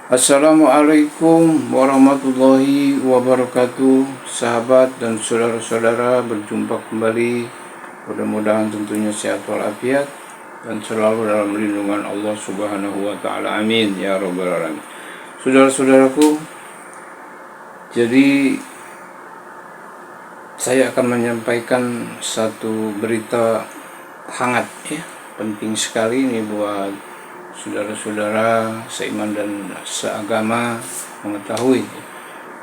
Assalamualaikum warahmatullahi wabarakatuh. Sahabat dan saudara-saudara, berjumpa kembali. Mudah-mudahan tentunya sehat walafiat dan selalu dalam lindungan Allah Subhanahu wa taala. Amin ya rabbal alamin. Saudara-saudaraku, jadi saya akan menyampaikan satu berita hangat ya, penting sekali ini buat saudara-saudara seiman dan seagama mengetahui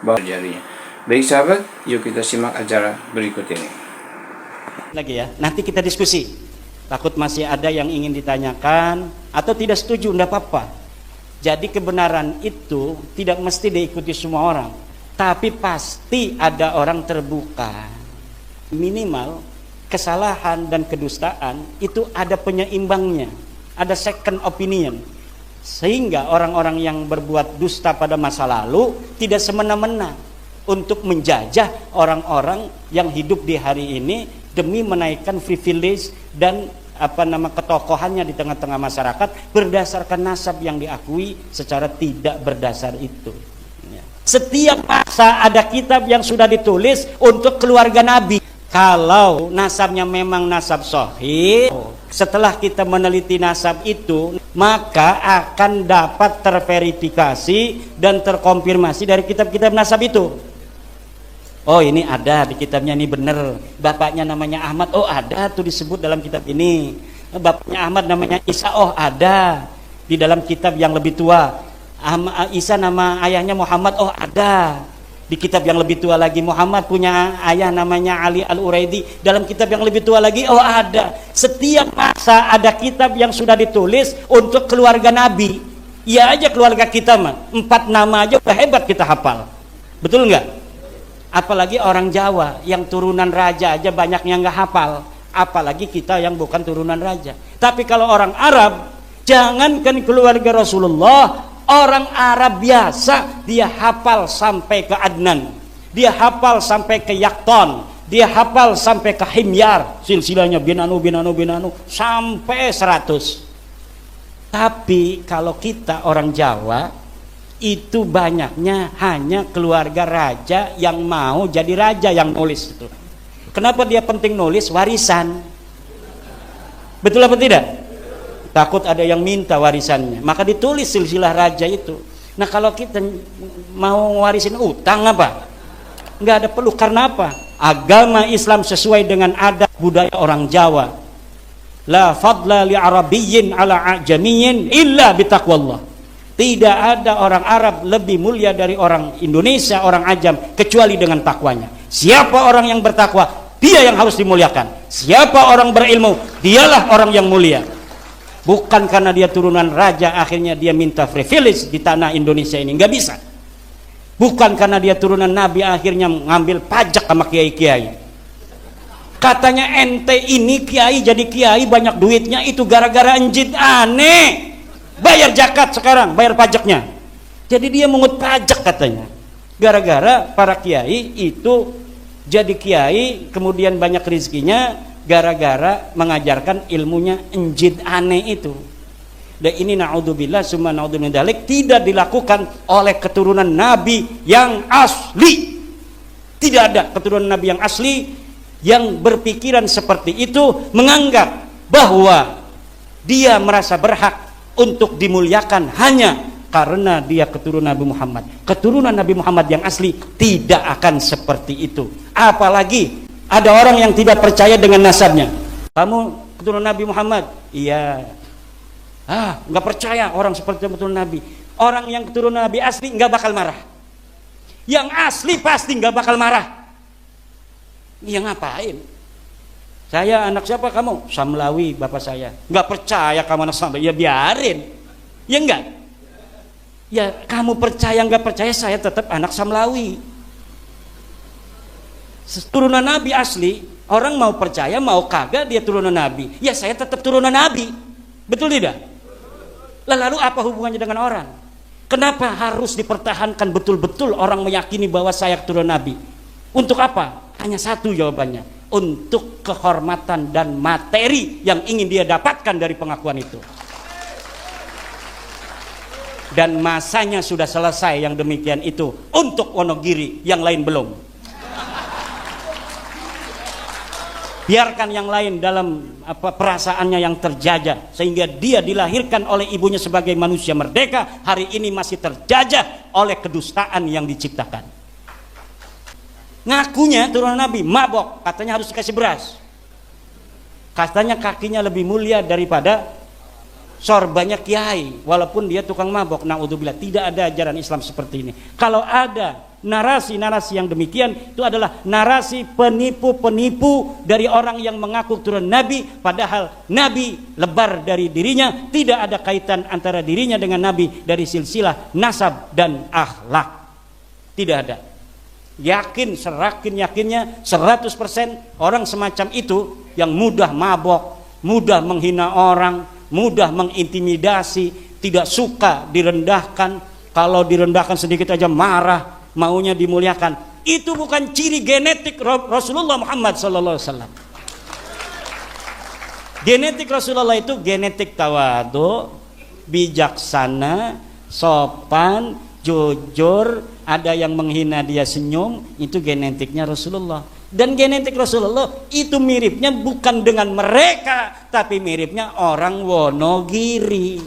bahwa terjadinya. Baik sahabat, yuk kita simak acara berikut ini. Lagi ya, nanti kita diskusi. Takut masih ada yang ingin ditanyakan atau tidak setuju, enggak apa-apa. Jadi kebenaran itu tidak mesti diikuti semua orang, tapi pasti ada orang terbuka. Minimal kesalahan dan kedustaan itu ada penyeimbangnya, ada second opinion, sehingga orang-orang yang berbuat dusta pada masa lalu tidak semena-mena untuk menjajah orang-orang yang hidup di hari ini demi menaikkan privilege dan ketokohannya di tengah-tengah masyarakat berdasarkan nasab yang diakui secara tidak berdasar itu. Setiap masa ada kitab yang sudah ditulis untuk keluarga Nabi. Kalau nasabnya memang nasab sahih, setelah kita meneliti nasab itu, maka akan dapat terverifikasi dan terkonfirmasi dari kitab-kitab nasab itu. Oh, ini ada di kitabnya, ini benar. Bapaknya namanya Ahmad, oh ada tuh disebut dalam kitab ini. Bapaknya Ahmad namanya Isa, oh ada di dalam kitab yang lebih tua. Isa nama ayahnya Muhammad, oh ada di kitab yang lebih tua lagi. Muhammad punya ayah namanya Ali Al-Uraidi, dalam kitab yang lebih tua lagi, oh ada. Setiap masa ada kitab yang sudah ditulis untuk keluarga Nabi. Ya aja keluarga kita mah 4 nama aja udah hebat kita hafal, betul nggak? Apalagi orang Jawa yang turunan raja aja banyak yang nggak hafal, apalagi kita yang bukan turunan raja. Tapi kalau orang Arab, jangankan keluarga Rasulullah, orang Arab biasa dia hafal sampai ke Adnan, dia hafal sampai ke Yakton, dia hafal sampai ke Himyar, silsilahnya binanu sampai 100. Tapi kalau kita orang Jawa, itu banyaknya hanya keluarga raja yang mau jadi raja yang nulis itu. Kenapa dia penting nulis? Warisan. Betul apa tidak? Takut ada yang minta warisannya, maka ditulis silsilah raja itu. Nah kalau kita mau warisin utang apa? Nggak ada perlu. Karena apa? Agama Islam sesuai dengan adat budaya orang Jawa. La fadla li arabiyyin ala ajamiyyin illa bitaqwallah. Tidak ada orang Arab lebih mulia dari orang Indonesia, orang Ajam, kecuali dengan takwanya. Siapa orang yang bertakwa, dia yang harus dimuliakan. Siapa orang berilmu, dialah orang yang mulia. Bukan karena dia turunan raja akhirnya dia minta privilege di tanah Indonesia ini, nggak bisa. Bukan karena dia turunan Nabi akhirnya ngambil pajak sama kiai-kiai. Katanya ente ini kiai jadi kiai banyak duitnya, itu gara-gara enjit aneh. Bayar zakat sekarang, bayar pajaknya. Jadi dia mengut pajak katanya. Gara-gara para kiai itu jadi kiai kemudian banyak rezekinya, gara-gara mengajarkan ilmunya enjid aneh itu. Dan ini naudzubillah summa naudzubillah dalik tidak dilakukan oleh keturunan Nabi yang asli. Tidak ada keturunan Nabi yang asli yang berpikiran seperti itu, menganggap bahwa dia merasa berhak untuk dimuliakan hanya karena dia keturunan Nabi Muhammad. Keturunan Nabi Muhammad yang asli tidak akan seperti itu. Apalagi ada orang yang tidak percaya dengan nasabnya. Kamu keturunan Nabi Muhammad? Iya. Nggak percaya orang seperti keturunan Nabi. Orang yang keturunan Nabi asli nggak bakal marah. Yang asli pasti nggak bakal marah. Iya ngapain? Saya anak siapa kamu? Samlawi bapak saya. Nggak percaya kamu anak Samlawi, ya biarin. Ya enggak? Ya kamu percaya nggak percaya, saya tetap anak Samlawi. Turunan Nabi asli, orang mau percaya mau kagak dia turunan Nabi, ya saya tetap turunan Nabi. Betul tidak? Lalu apa hubungannya dengan orang? Kenapa harus dipertahankan betul-betul orang meyakini bahwa saya keturunan Nabi? Untuk apa? Hanya satu jawabannya, untuk kehormatan dan materi yang ingin dia dapatkan dari pengakuan itu. Dan masanya sudah selesai yang demikian itu untuk Wonogiri, yang lain belum. Biarkan yang lain dalam perasaannya yang terjajah, sehingga dia dilahirkan oleh ibunya sebagai manusia merdeka, hari ini masih terjajah oleh kedustaan yang diciptakan. Ngakunya turunan Nabi, mabok, katanya harus dikasih beras. Katanya kakinya lebih mulia daripada sorbannya kiai, walaupun dia tukang mabok. Naudzubillah, tidak ada ajaran Islam seperti ini. Kalau ada narasi-narasi yang demikian, itu adalah narasi penipu-penipu dari orang yang mengaku turun Nabi, padahal Nabi lebar dari dirinya, tidak ada kaitan antara dirinya dengan Nabi dari silsilah nasab dan akhlak. Tidak ada. Yakin, yakinnya 100% orang semacam itu yang mudah mabok, mudah menghina orang, mudah mengintimidasi, tidak suka direndahkan, kalau direndahkan sedikit aja marah, maunya dimuliakan. Itu bukan ciri genetik Rasulullah Muhammad SAW. Genetik Rasulullah itu genetik tawadu, bijaksana, sopan, jujur. Ada yang menghina dia senyum, itu genetiknya Rasulullah. Dan genetik Rasulullah itu miripnya bukan dengan mereka, tapi miripnya orang Wonogiri.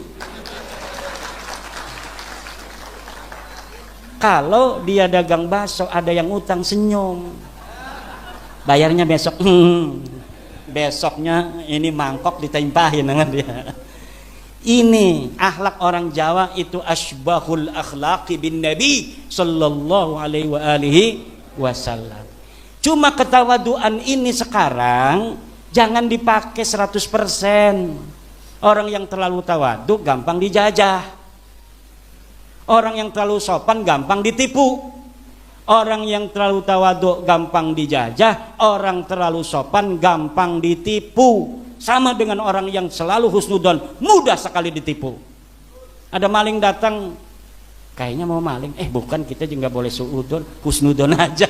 Kalau dia dagang bakso, ada yang utang, senyum, bayarnya besok. Besoknya ini mangkok ditempahin dengan dia. Ini akhlak orang Jawa, itu asbahul akhlaqi bin Nabi sallallahu alaihi wasallam. Cuma ketawaduan ini sekarang jangan dipakai 100%. Orang yang terlalu tawadu gampang dijajah. Orang yang terlalu sopan gampang ditipu. Orang yang terlalu tawadu gampang dijajah. Orang terlalu sopan gampang ditipu. Sama dengan orang yang selalu husnudon, mudah sekali ditipu. Ada maling datang, kayaknya mau maling, bukan, kita juga boleh suudon, husnudon aja.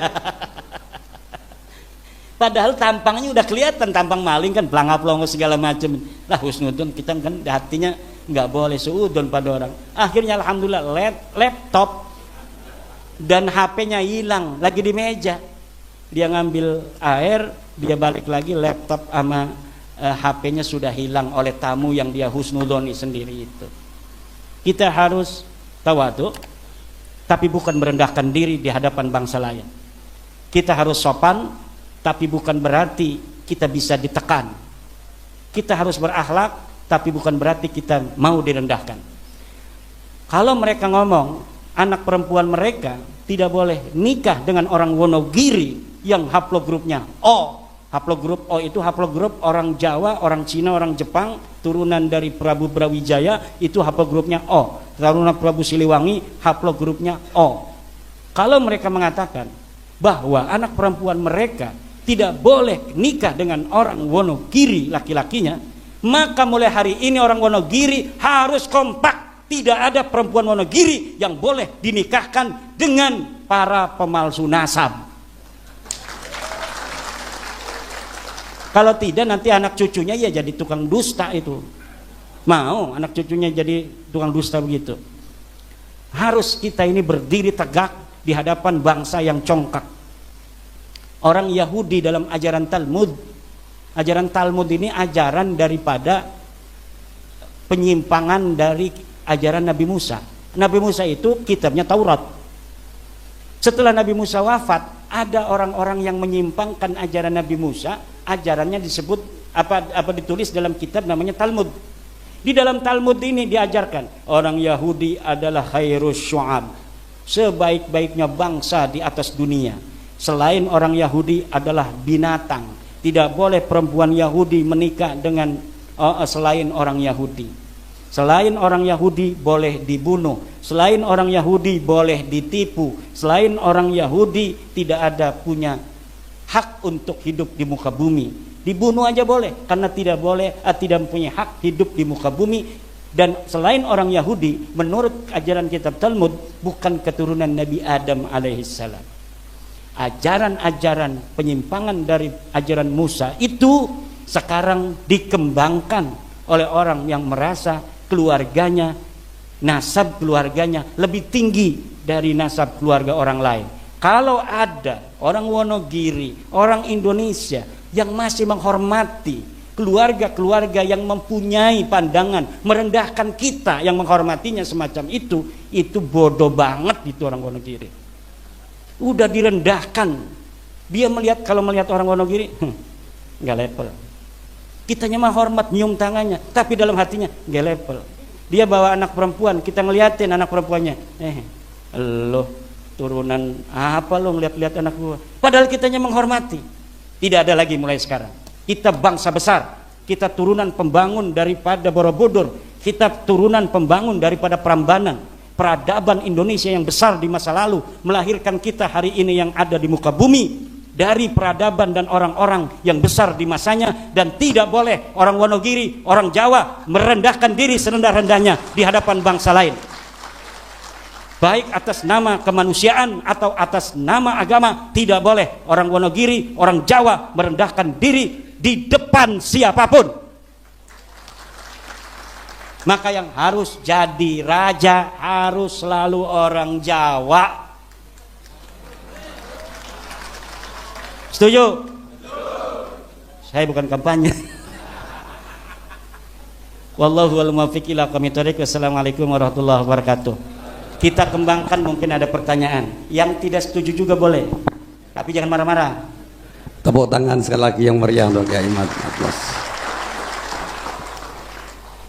Padahal tampangnya udah kelihatan, tampang maling kan pelangap-pelongo segala macam. Lah husnudon, kita kan hatinya nggak boleh suudon pada orang. Akhirnya alhamdulillah laptop dan HP-nya hilang, lagi di meja. Dia ngambil air, dia balik lagi, laptop sama HP-nya sudah hilang oleh tamu yang dia husnudoni sendiri itu. Kita harus tawadu, tapi bukan merendahkan diri di hadapan bangsa lain. Kita harus sopan, tapi bukan berarti kita bisa ditekan. Kita harus berakhlak, tapi bukan berarti kita mau direndahkan. Kalau mereka ngomong anak perempuan mereka tidak boleh nikah dengan orang Wonogiri yang haplogrupnya O. Haplogrup O itu haplogrup orang Jawa, orang Cina, orang Jepang, turunan dari Prabu Brawijaya, itu haplogrupnya O. Turunan Prabu Siliwangi, haplogrupnya O. Kalau mereka mengatakan bahwa anak perempuan mereka tidak boleh nikah dengan orang Wonogiri laki-lakinya, maka mulai hari ini orang Wonogiri harus kompak. Tidak ada perempuan Wonogiri yang boleh dinikahkan dengan para pemalsu nasab. Kalau tidak nanti anak cucunya ya jadi tukang dusta itu. Mau anak cucunya jadi tukang dusta begitu. Harus kita ini berdiri tegak di hadapan bangsa yang congkak. Orang Yahudi dalam ajaran Talmud. Ajaran Talmud ini ajaran daripada penyimpangan dari ajaran Nabi Musa. Nabi Musa itu kitabnya Taurat. Setelah Nabi Musa wafat, ada orang-orang yang menyimpangkan ajaran Nabi Musa. Ajarannya disebut apa ditulis dalam kitab namanya Talmud. Di dalam Talmud ini diajarkan orang Yahudi adalah khairus syu'ab, sebaik-baiknya bangsa di atas dunia. Selain orang Yahudi adalah binatang. Tidak boleh perempuan Yahudi menikah dengan selain orang Yahudi. Selain orang Yahudi boleh dibunuh. Selain orang Yahudi boleh ditipu. Selain orang Yahudi tidak ada punya hak untuk hidup di muka bumi. Dibunuh aja boleh, karena tidak mempunyai hak hidup di muka bumi. Dan selain orang Yahudi, menurut ajaran kitab Talmud, bukan keturunan Nabi Adam alaihissalam. Ajaran-ajaran penyimpangan dari ajaran Musa itu sekarang dikembangkan oleh orang yang merasa keluarganya nasab keluarganya lebih tinggi dari nasab keluarga orang lain. Kalau ada orang Wonogiri, orang Indonesia yang masih menghormati keluarga-keluarga yang mempunyai pandangan merendahkan kita yang menghormatinya semacam itu bodoh banget itu orang Wonogiri. Udah direndahkan. Dia kalau melihat orang Wonogiri, nggak level. Kitanya mah hormat, nyium tangannya, tapi dalam hatinya nggak level. Dia bawa anak perempuan, kita ngeliatin anak perempuannya, lo turunan apa lo ngeliat-liat anak gua? Padahal kitanya menghormati. Tidak ada lagi mulai sekarang. Kita bangsa besar, kita turunan pembangun daripada Borobudur, kita turunan pembangun daripada Prambanan. Peradaban Indonesia yang besar di masa lalu melahirkan kita hari ini yang ada di muka bumi dari peradaban dan orang-orang yang besar di masanya, dan tidak boleh orang Wonogiri, orang Jawa merendahkan diri serendah-rendahnya di hadapan bangsa lain. Baik atas nama kemanusiaan atau atas nama agama, tidak boleh orang Wonogiri, orang Jawa merendahkan diri di depan siapapun. Maka yang harus jadi raja harus selalu orang Jawa. Setuju? Saya bukan kampanye. Wallahu a'lam bishawab ila aqwamit thoriq. Wassalamualaikum warahmatullahi wabarakatuh. Kita kembangkan, mungkin ada pertanyaan. Yang tidak setuju juga boleh, tapi jangan marah-marah. Tepuk tangan sekali lagi yang meriah untuk Kiai Imad.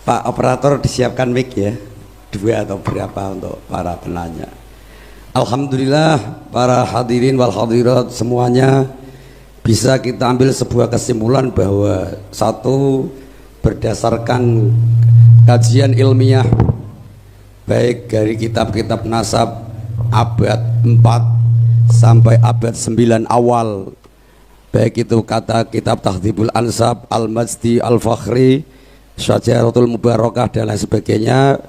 Pak operator, disiapkan mic ya, 2 atau berapa untuk para penanya. Alhamdulillah para hadirin wal hadirat semuanya, bisa kita ambil sebuah kesimpulan bahwa satu, berdasarkan kajian ilmiah baik dari kitab-kitab nasab abad 4 sampai abad 9 awal, baik itu kata kitab Tahdhibul Ansab, Al-Majdi, Al-Fakhri, Syajaratul Mubarakah dan lain sebagainya,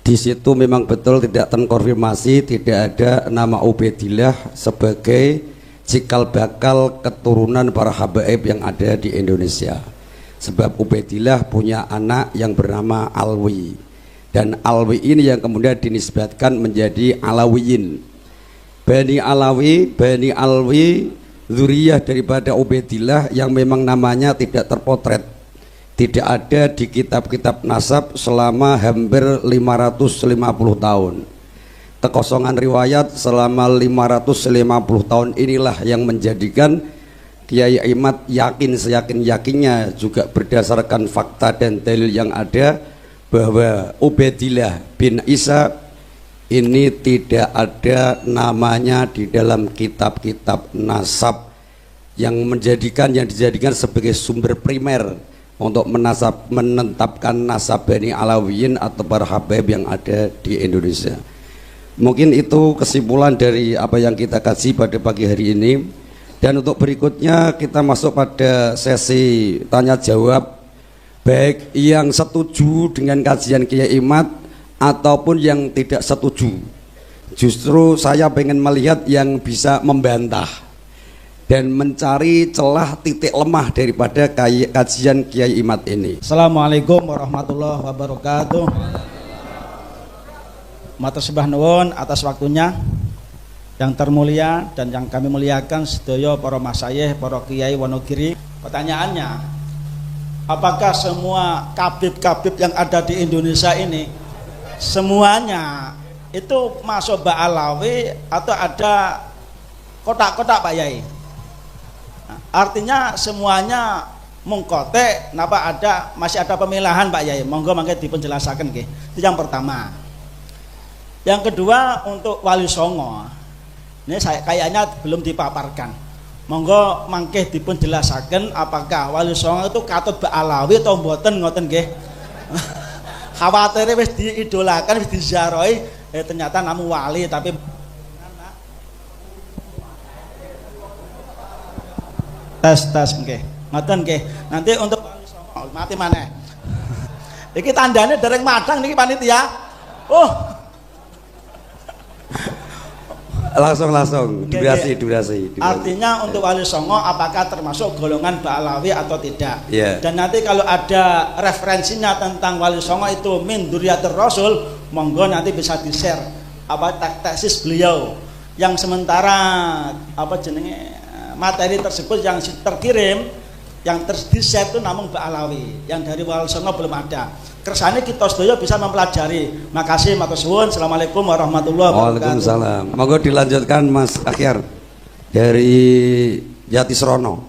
di situ memang betul tidak terkonfirmasi, tidak ada nama Ubaidillah sebagai cikal bakal keturunan para habaib yang ada di Indonesia. Sebab Ubaidillah punya anak yang bernama Alwi, dan Alwi ini yang kemudian dinisbatkan menjadi Alawiyin. Bani Alwi zuriyah daripada Ubaidillah yang memang namanya tidak terpotret, tidak ada di kitab-kitab nasab selama hampir 550 tahun. Kekosongan riwayat selama 550 tahun inilah yang menjadikan Kiai Imad yakin seyakin-yakinnya, juga berdasarkan fakta dan dalil yang ada, bahwa Ubaidillah bin Isa ini tidak ada namanya di dalam kitab-kitab nasab yang dijadikan sebagai sumber primer untuk menetapkan nasab Bani Alawiyin atau para habaib yang ada di Indonesia. Mungkin itu kesimpulan dari apa yang kita kaji pada pagi hari ini. Dan untuk berikutnya kita masuk pada sesi tanya jawab, baik yang setuju dengan kajian Kiai Imad ataupun yang tidak setuju. Justru saya pengen melihat yang bisa membantah dan mencari celah titik lemah daripada kajian Kiai Imad ini. Assalamualaikum warahmatullahi wabarakatuh. Matur sembah nuwun atas waktunya yang termulia dan yang kami muliakan sedaya para masyayikh, para kiai Wonogiri. Pertanyaannya, apakah semua kabib-kabib yang ada di Indonesia ini semuanya itu masuk Ba'alawi atau ada kotak-kotak Pak Yai? Artinya semuanya mungkote, napa masih ada pemilahan Pak Yai? Monggo mangke dipenjelasaken nggih. Itu yang pertama. Yang kedua, untuk Wali Songo. Ini saya kayaknya belum dipaparkan. Monggo mangke dipenjelasaken apakah Wali Songo itu katut Ba'alawi atau mboten ngoten nggih. Khawatir wis diidolakan, wis diziarahi, ternyata namu wali tapi tes nggih. Ngoten nggih. Nanti untuk mati maneh. Iki tandane dereng madang niki panitia. Oh. Langsung durasi. Artinya untuk Wali Songo apakah termasuk golongan Ba'alawi atau tidak? Yeah. Dan nanti kalau ada referensinya tentang Wali Songo itu min dzurriyyatir Rasul, monggo nanti bisa di-share tesis beliau yang sementara materi tersebut yang terkirim, yang di-share itu namun Mbak Alawi, yang dari Wali Songo belum ada. Kersane kita sedaya bisa mempelajari. Makasih, matur suwun. Assalamualaikum warahmatullahi wabarakatuh. Waalaikumsalam. Monggo dilanjutkan Mas Akyar dari Jatisrono.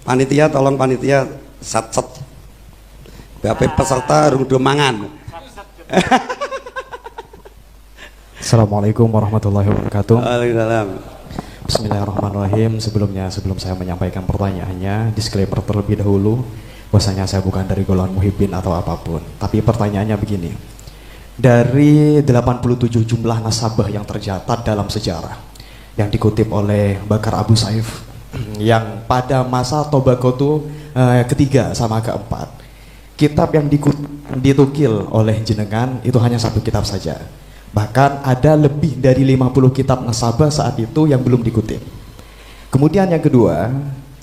Panitia tolong panitia sat-sat. Bapak peserta rung do mangan. Assalamualaikum warahmatullahi wabarakatuh. Waalaikumsalam. Bismillahirrahmanirrahim. Sebelum saya menyampaikan pertanyaannya, disclaimer terlebih dahulu bahwasanya saya bukan dari golongan muhibbin atau apapun. Tapi pertanyaannya begini. Dari 87 jumlah nasabah yang tercatat dalam sejarah yang dikutip oleh Bakar Abu Saif yang pada masa Tobagotu ketiga sama keempat, kitab yang ditukil oleh jenengan itu hanya satu kitab saja. Bahkan ada lebih dari 50 kitab nasabah saat itu yang belum dikutip. Kemudian yang kedua,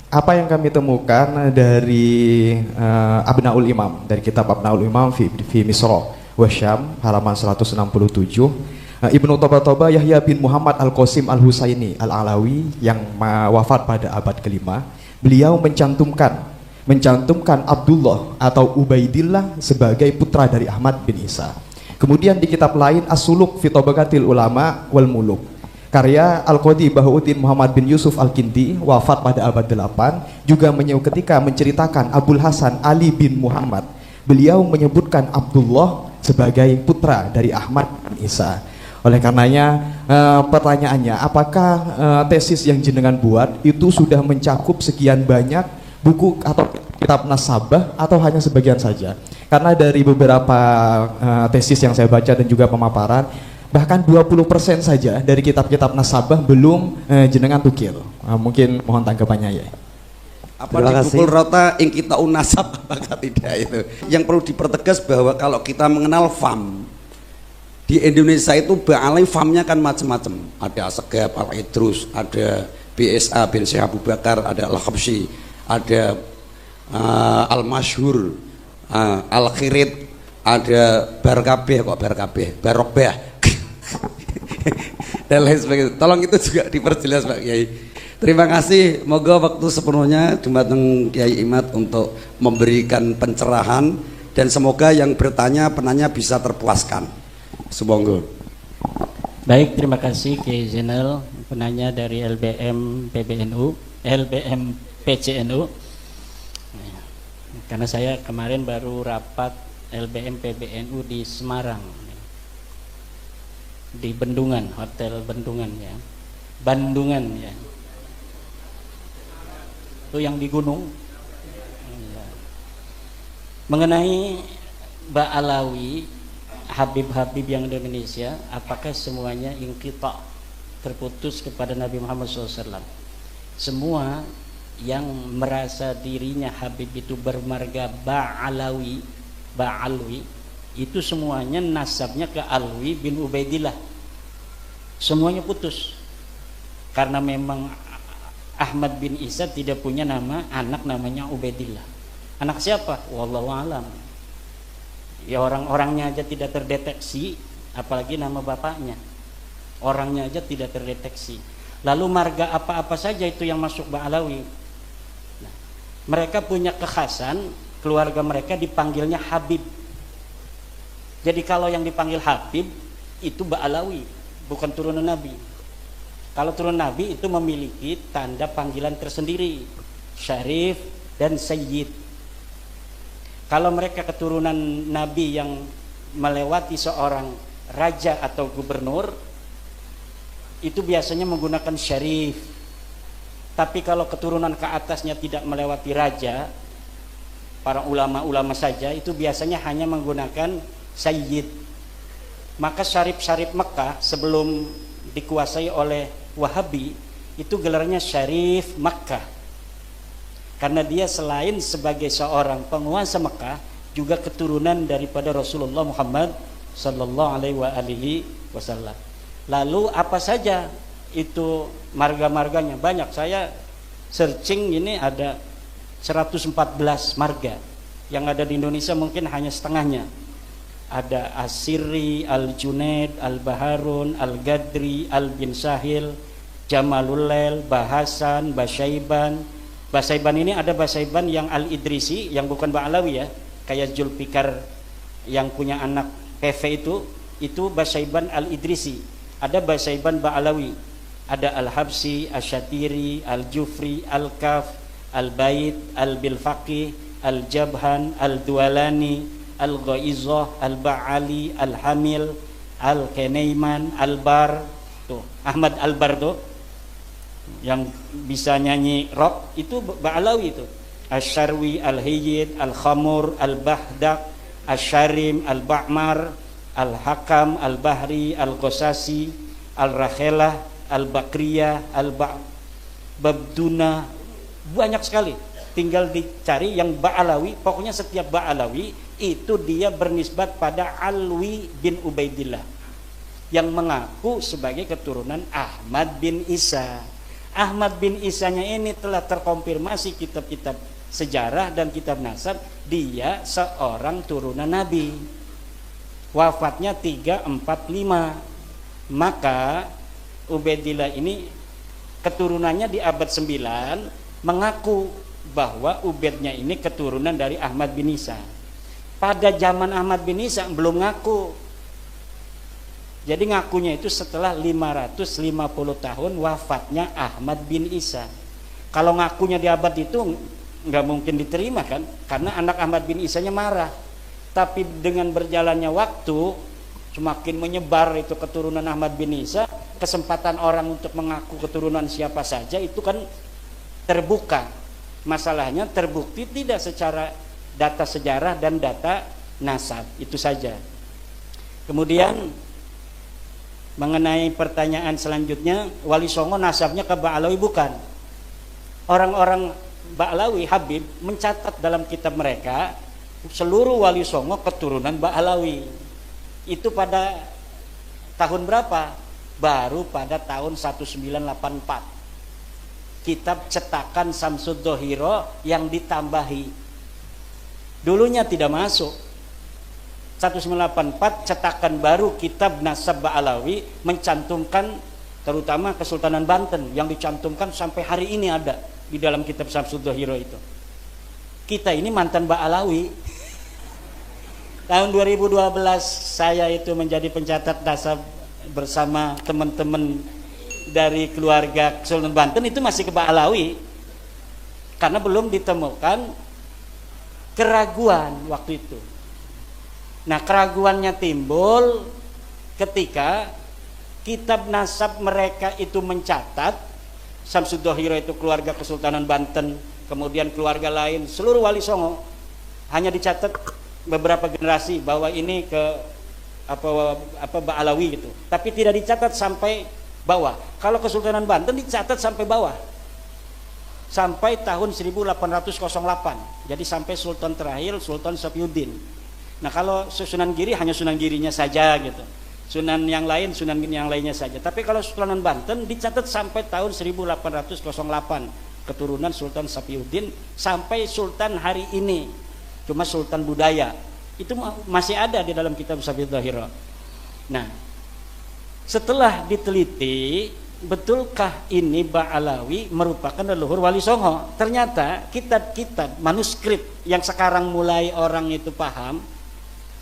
apa yang kami temukan dari Abnaul Imam, dari kitab Abnaul Imam fi Misra wa Syam halaman 167, Ibnu Toba Yahya bin Muhammad Al-Qasim Al-Husaini Al-Alawi yang wafat pada abad kelima, beliau mencantumkan Abdullah atau Ubaidillah sebagai putra dari Ahmad bin Isa. Kemudian di kitab lain As-Suluk fi Tabaqatil Ulama wal Muluk, karya Al-Qadi Bahauddin Muhammad bin Yusuf Al-Kindi, wafat pada abad 8, juga ketika menceritakan Abul Hasan Ali bin Muhammad, beliau menyebutkan Abdullah sebagai putra dari Ahmad bin Isa. Oleh karenanya pertanyaannya, apakah tesis yang jenengan buat itu sudah mencakup sekian banyak buku atau kitab nasabah atau hanya sebagian saja? Karena dari beberapa tesis yang saya baca dan juga pemaparan, bahkan 20% saja dari kitab-kitab nasabah belum jenengan tukil. Mungkin mohon tanggapannya ya. Apa dipukul rata ing kita unasab apakah tidak itu? Yang perlu dipertegas bahwa kalau kita mengenal FAM di Indonesia itu ba'alai FAM-nya kan macam-macam. Ada Asegaf, Al-Idrus, ada BSA bin Syekh Abu Bakar, ada Al-Khabsyi, ada Al-Masyhur, Al-Khirid, ada Barokbah dan lain sebagainya. Tolong itu juga diperjelas Pak Kiai. Terima kasih, moga waktu sepenuhnya dumateng Kiai Imad untuk memberikan pencerahan dan semoga yang bertanya penanya bisa terpuaskan. Semoga. Baik, terima kasih Kiai Zainal, penanya dari LBM PCNU. Karena saya kemarin baru rapat LBM PBNU di Semarang, di Bendungan, Hotel Bendungan ya, Bandungan ya, itu yang di gunung ya. Mengenai Mbak Alawi, Habib-Habib yang di Indonesia, apakah semuanya inqita, terputus kepada Nabi Muhammad SAW? Semua yang merasa dirinya Habib itu bermarga Ba'alwi, itu semuanya nasabnya ke Alwi bin Ubaidillah, semuanya putus. Karena memang Ahmad bin Isa tidak punya nama anak namanya Ubaidillah. Anak siapa? Wallahu alam. Ya orang-orangnya aja tidak terdeteksi, apalagi nama bapaknya. Orangnya aja tidak terdeteksi. Lalu marga apa-apa saja itu yang masuk Ba'alawi. Nah, mereka punya kekhasan, keluarga mereka dipanggilnya Habib. Jadi kalau yang dipanggil Habib itu Ba'alawi, bukan turunan Nabi. Kalau turunan Nabi itu memiliki tanda panggilan tersendiri, Syarif dan Sayyid. Kalau mereka keturunan Nabi yang melewati seorang raja atau gubernur, itu biasanya menggunakan Syarif. Tapi kalau keturunan ke atasnya tidak melewati raja, para ulama-ulama saja, itu biasanya hanya menggunakan Sayyid. Maka Syarif-Syarif Mekah sebelum dikuasai oleh Wahabi itu gelarnya Syarif Makkah, karena dia selain sebagai seorang penguasa Mekah juga keturunan daripada Rasulullah Muhammad sallallahu alaihi wasallam. Lalu apa saja itu marga-marganya? Banyak, saya searching ini ada 114 marga, yang ada di Indonesia mungkin hanya setengahnya. ada Asiri, Al-Junaid, Al-Baharun, Al-Gadri, Al-Bin Sahil, Jamalulail, Bahasan, Basaiban. Basaiban ini ada Basaiban yang Al-Idrisi, yang bukan Ba'alawi ya, kayak Zulfikar yang punya anak Kefe itu Basaiban Al-Idrisi. Ada Basaiban Ba'alawi, ada Al-Habsi, Asyatiri, Al-Jufri, Al-Kaf, Al-Bait, Al-Bilfaqih, Al-Jabhan, Al-Dualani, Al-Ghaizah, Al-Ba'ali, Al-Hamil, Al-Kenaiman, Al-Bar, tuh Ahmad Al-Bar tuh yang bisa nyanyi rock itu Ba'alawi itu. Asy-Syarwi, Al-Hayyid, Al-Khamur, Al-Bahdak, Asy-Syarim, Al-Ba'mar, Al-Hakam, Al-Bahri, Al-Qasasi, Al-Rakhelah, Al-Bakriyah, Al-Babduna, banyak sekali. Tinggal dicari yang Ba'alawi. Pokoknya setiap Ba'alawi itu dia bernisbat pada Alwi bin Ubaidillah yang mengaku sebagai keturunan Ahmad bin Isa. Ahmad bin Isanya ini telah terkonfirmasi kitab-kitab sejarah dan kitab nasab, dia seorang turunan Nabi. Wafatnya 345. Maka Ubaidillah ini keturunannya di abad 9 mengaku bahwa Ubaidnya ini keturunan dari Ahmad bin Isa. Pada zaman Ahmad bin Isa belum ngaku. Jadi ngakunya itu setelah 550 tahun wafatnya Ahmad bin Isa. Kalau ngakunya di abad itu nggak mungkin diterima kan, karena anak Ahmad bin Isanya marah. Tapi dengan berjalannya waktu, semakin menyebar itu keturunan Ahmad bin Isa, kesempatan orang untuk mengaku keturunan siapa saja itu kan terbuka. Masalahnya terbukti tidak secara data sejarah dan data nasab, itu saja. Kemudian mengenai pertanyaan selanjutnya, Wali Songo nasabnya ke Ba'alawi bukan. Orang-orang Ba'alawi Habib mencatat dalam kitab mereka seluruh Wali Songo keturunan Ba'alawi. Itu pada tahun berapa? Baru pada tahun 1984. Kitab cetakan Samsud Dohiro yang ditambahi. Dulunya tidak masuk. 1984 cetakan baru kitab Nasab Ba'alawi mencantumkan terutama Kesultanan Banten yang dicantumkan sampai hari ini ada di dalam kitab Samsud Dohiro itu. Kita ini mantan Ba'alawi. Tahun 2012 saya itu menjadi pencatat nasab bersama teman-teman dari keluarga Kesultanan Banten, itu masih ke Ba'alawi karena belum ditemukan keraguan waktu itu. Nah, keraguannya timbul ketika kitab nasab mereka itu mencatat Samsud Dohiro itu keluarga Kesultanan Banten, kemudian keluarga lain seluruh Wali Songo, hanya dicatat beberapa generasi bahwa ini ke apa Ba'alawi gitu, tapi tidak dicatat sampai bawah. Kalau Kesultanan Banten dicatat sampai bawah sampai tahun 1808, jadi sampai Sultan terakhir Sultan Safiuddin. Nah, kalau Sunan Giri hanya Sunan Girinya saja gitu, Sunan yang lain Sunan yang lainnya saja. Tapi kalau Sultanan Banten dicatat sampai tahun 1808, keturunan Sultan Safiuddin sampai Sultan hari ini. Cuma Sultan budaya itu masih ada di dalam kitab Samsud Dohiro. Nah, setelah diteliti, betulkah ini Ba'alawi merupakan leluhur Wali Songo? Ternyata kitab-kitab manuskrip yang sekarang mulai orang itu paham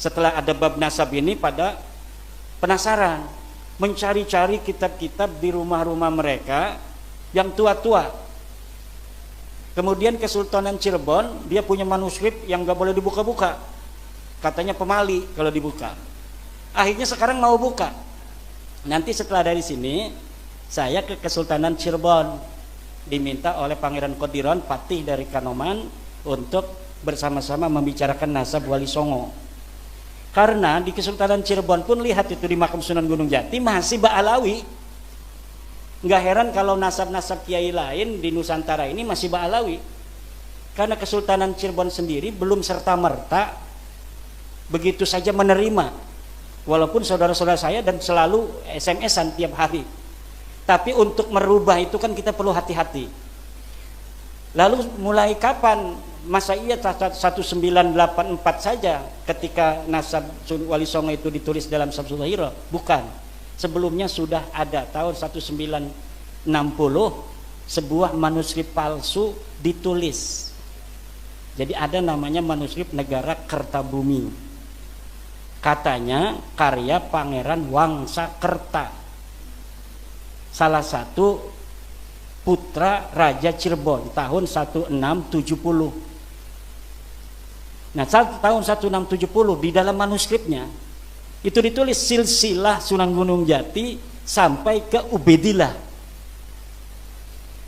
setelah ada bab nasab ini pada penasaran, mencari-cari kitab-kitab di rumah-rumah mereka yang tua-tua. Kemudian Kesultanan Cirebon dia punya manuskrip yang gak boleh dibuka-buka, katanya pemali kalau dibuka. Akhirnya sekarang mau buka. Nanti setelah dari sini saya ke Kesultanan Cirebon, diminta oleh Pangeran Kodiron Patih dari Kanoman untuk bersama-sama membicarakan nasab Wali Songo. Karena di Kesultanan Cirebon pun lihat itu di makam Sunan Gunung Jati masih Ba'alawi. Nggak heran kalau nasab-nasab kiai lain di Nusantara ini masih Ba'alawi, karena Kesultanan Cirebon sendiri belum serta-merta begitu saja menerima, walaupun saudara-saudara saya dan selalu SMS-an tiap hari. Tapi untuk merubah itu kan kita perlu hati-hati. Lalu mulai kapan masa iya 1984 saja ketika nasab Wali Songo itu ditulis dalam Samsul Hiro? Bukan. Sebelumnya sudah ada tahun 1960 sebuah manuskrip palsu ditulis. Jadi ada namanya manuskrip Negara Kertabumi. Katanya karya Pangeran Wangsakerta, salah satu putra Raja Cirebon tahun 1670. Nah, tahun 1670 di dalam manuskripnya itu ditulis silsilah Sunan Gunung Jati sampai ke Ubedillah.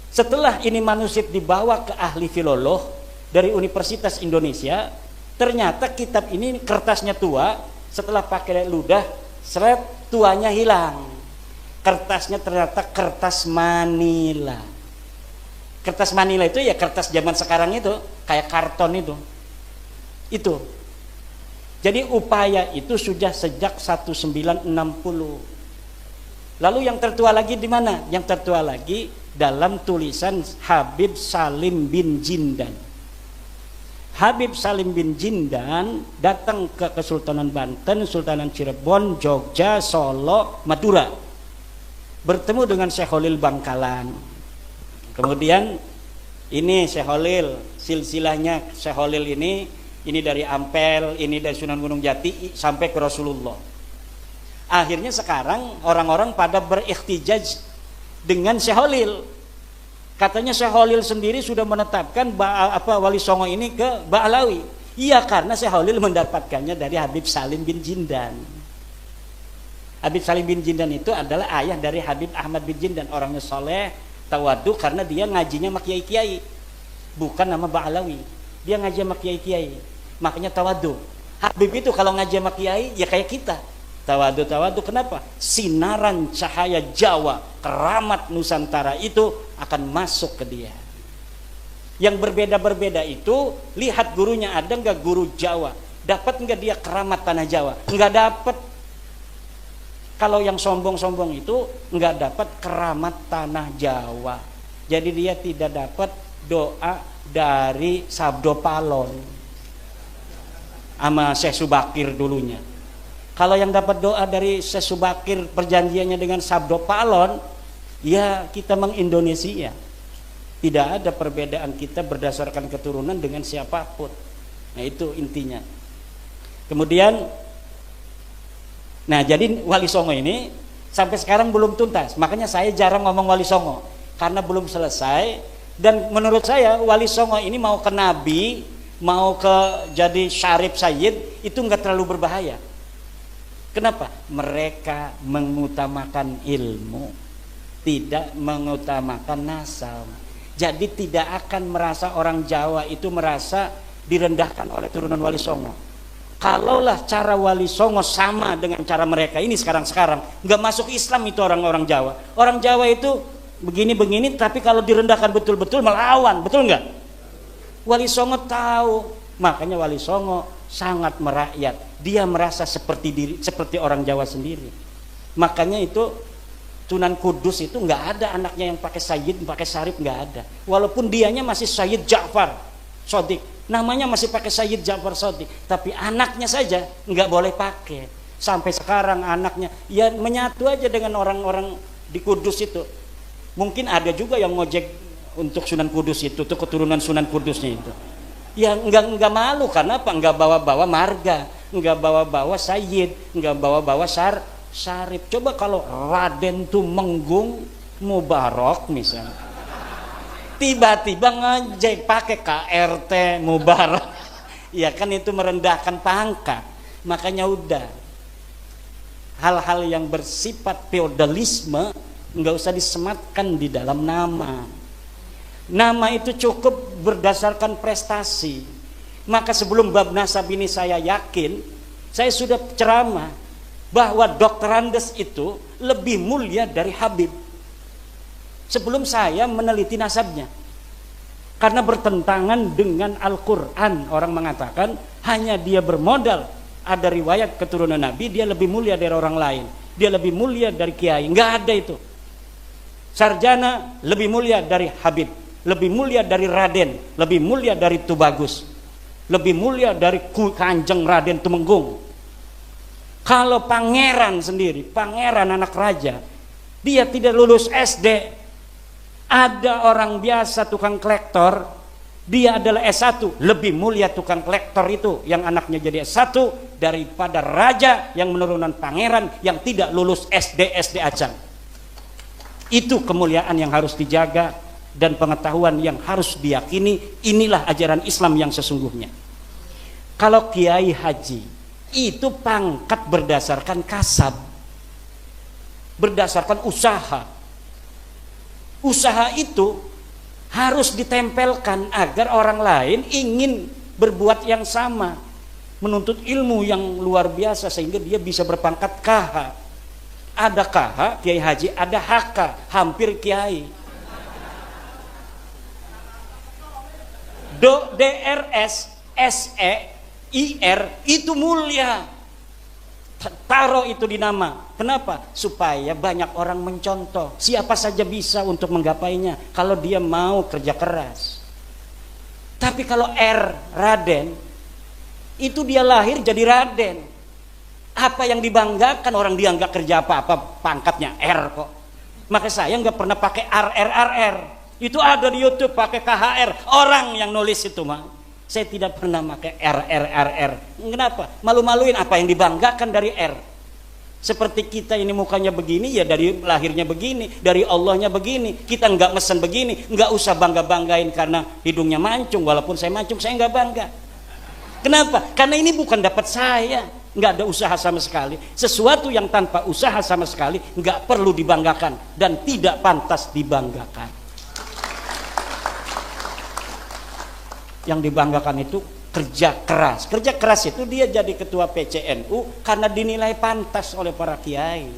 Setelah ini manuskrip dibawa ke ahli filolog dari Universitas Indonesia, ternyata kitab ini kertasnya tua, setelah pakai ludah, seret, tuanya hilang. Kertasnya ternyata kertas Manila. Kertas Manila itu ya kertas zaman sekarang itu, kayak karton itu. Itu. Jadi upaya itu sudah sejak 1960. Lalu yang tertua lagi di mana? Yang tertua lagi dalam tulisan Habib Salim bin Jindan. Habib Salim bin Jindan datang ke Kesultanan Banten, Sultanan Cirebon, Jogja, Solo, Madura. Bertemu dengan Syekh Holil Bangkalan. Kemudian ini Syekh Holil, silsilahnya Syekh Holil ini dari Ampel, ini dari Sunan Gunung Jati sampai ke Rasulullah. Akhirnya sekarang orang-orang pada berihtijaj dengan Syekh Holil. Katanya Syekh Holil sendiri sudah menetapkan Wali Songo ini ke Ba'alawi. Iya, karena Syekh Holil mendapatkannya dari Habib Salim bin Jindan. Habib Salim bin Jindan itu adalah ayah dari Habib Ahmad bin Jindan, orangnya soleh, tawadu, karena dia ngajinya sama kiai-kiai, bukan nama Ba'alawi. Dia ngaji sama kiai-kiai, makanya tawadu. Habib itu kalau ngaji sama kiai ya kayak kita, tawadu. Kenapa? Sinaran cahaya Jawa, keramat Nusantara itu akan masuk ke dia. Yang berbeda-berbeda itu, lihat gurunya ada nggak guru Jawa, dapat nggak dia keramat tanah Jawa? Nggak dapat. Kalau yang sombong-sombong itu nggak dapat keramat tanah Jawa. Jadi dia tidak dapat doa dari Sabdo Palon sama Syekh Subakir dulunya. Kalau yang dapat doa dari Syekh Subakir perjanjiannya dengan Sabdo Palon, ya kita mengindonesia. Tidak ada perbedaan kita berdasarkan keturunan dengan siapapun. Nah itu intinya. Kemudian nah, jadi Wali Songo ini sampai sekarang belum tuntas. Makanya saya jarang ngomong Wali Songo karena belum selesai. Dan menurut saya Wali Songo ini mau ke Nabi, mau ke jadi Syarif Sayyid itu nggak terlalu berbahaya. Kenapa? Mereka mengutamakan ilmu, tidak mengutamakan nasab. Jadi tidak akan merasa orang Jawa itu merasa direndahkan oleh turunan Wali Songo. Kalaulah cara Wali Songo sama dengan cara mereka ini sekarang nggak masuk Islam itu orang-orang Jawa. Orang Jawa itu begini-begini, tapi kalau direndahkan betul-betul melawan, betul nggak? Wali Songo tahu, makanya Wali Songo sangat merakyat. Dia merasa seperti orang Jawa sendiri. Makanya itu Sunan Kudus itu nggak ada anaknya yang pakai Sayyid, pakai Syarif, nggak ada. Walaupun dianya masih Sayyid Ja'far Shodiq, namanya masih pakai Sayyid Ja'far Shodiq, tapi anaknya saja nggak boleh pakai. Sampai sekarang anaknya ya menyatu aja dengan orang-orang di Kudus itu. Mungkin ada juga yang ngojek untuk Sunan Kudus itu, tuh keturunan Sunan Kudusnya itu. Ya nggak malu, karena apa? Nggak bawa-bawa marga, nggak bawa-bawa Sayyid, nggak bawa-bawa Syarif. Coba kalau Raden Tumenggung Mubarak misalnya, tiba-tiba ngejek pakai KRT Mubarak, ya kan itu merendahkan pangkat. Makanya udah, hal-hal yang bersifat feodalisme nggak usah disematkan di dalam nama. Nama itu cukup berdasarkan prestasi. Maka sebelum bab nasab ini saya yakin, saya sudah ceramah bahwa Dr. Andes itu lebih mulia dari Habib. Sebelum saya meneliti nasabnya, karena bertentangan dengan Al-Quran. Orang mengatakan hanya dia bermodal ada riwayat keturunan Nabi, dia lebih mulia dari orang lain, dia lebih mulia dari kiai. Nggak ada itu. Sarjana lebih mulia dari Habib, lebih mulia dari Raden, lebih mulia dari Tubagus, lebih mulia dari Kanjeng Raden Tumenggung. Kalau pangeran sendiri, pangeran anak raja, dia tidak lulus SD. Ada orang biasa tukang kolektor, dia adalah S1, lebih mulia tukang kolektor itu yang anaknya jadi S1 daripada raja yang menurunan pangeran yang tidak lulus SD aja. Itu kemuliaan yang harus dijaga dan pengetahuan yang harus diyakini. Inilah ajaran Islam yang sesungguhnya. Kalau kiai haji itu pangkat berdasarkan kasab, berdasarkan usaha. Usaha itu harus ditempelkan agar orang lain ingin berbuat yang sama, menuntut ilmu yang luar biasa sehingga dia bisa berpangkat KH. Ada KH, kiai haji, ada HK, hampir kiai. DRS, SE, IR itu mulia. Taruh itu di nama. Kenapa? Supaya banyak orang mencontoh. Siapa saja bisa untuk menggapainya kalau dia mau kerja keras. Tapi kalau R, Raden, itu dia lahir jadi Raden. Apa yang dibanggakan, orang dia nggak kerja apa-apa, pangkatnya R kok. Maka saya nggak pernah pakai RR. Itu ada di YouTube pakai KHR. Orang yang nulis itu mah. Saya tidak pernah pakai RR. Kenapa? Malu-maluin apa yang dibanggakan dari R. Seperti kita ini mukanya begini, ya dari lahirnya begini, dari Allahnya begini. Kita nggak mesen begini, nggak usah bangga-banggain karena hidungnya mancung. Walaupun saya mancung, saya nggak bangga. Kenapa? Karena ini bukan dapat saya. Nggak ada usaha sama sekali. Sesuatu yang tanpa usaha sama sekali nggak perlu dibanggakan dan tidak pantas dibanggakan. Yang dibanggakan itu kerja keras. Kerja keras itu dia jadi ketua PCNU karena dinilai pantas oleh para kiai.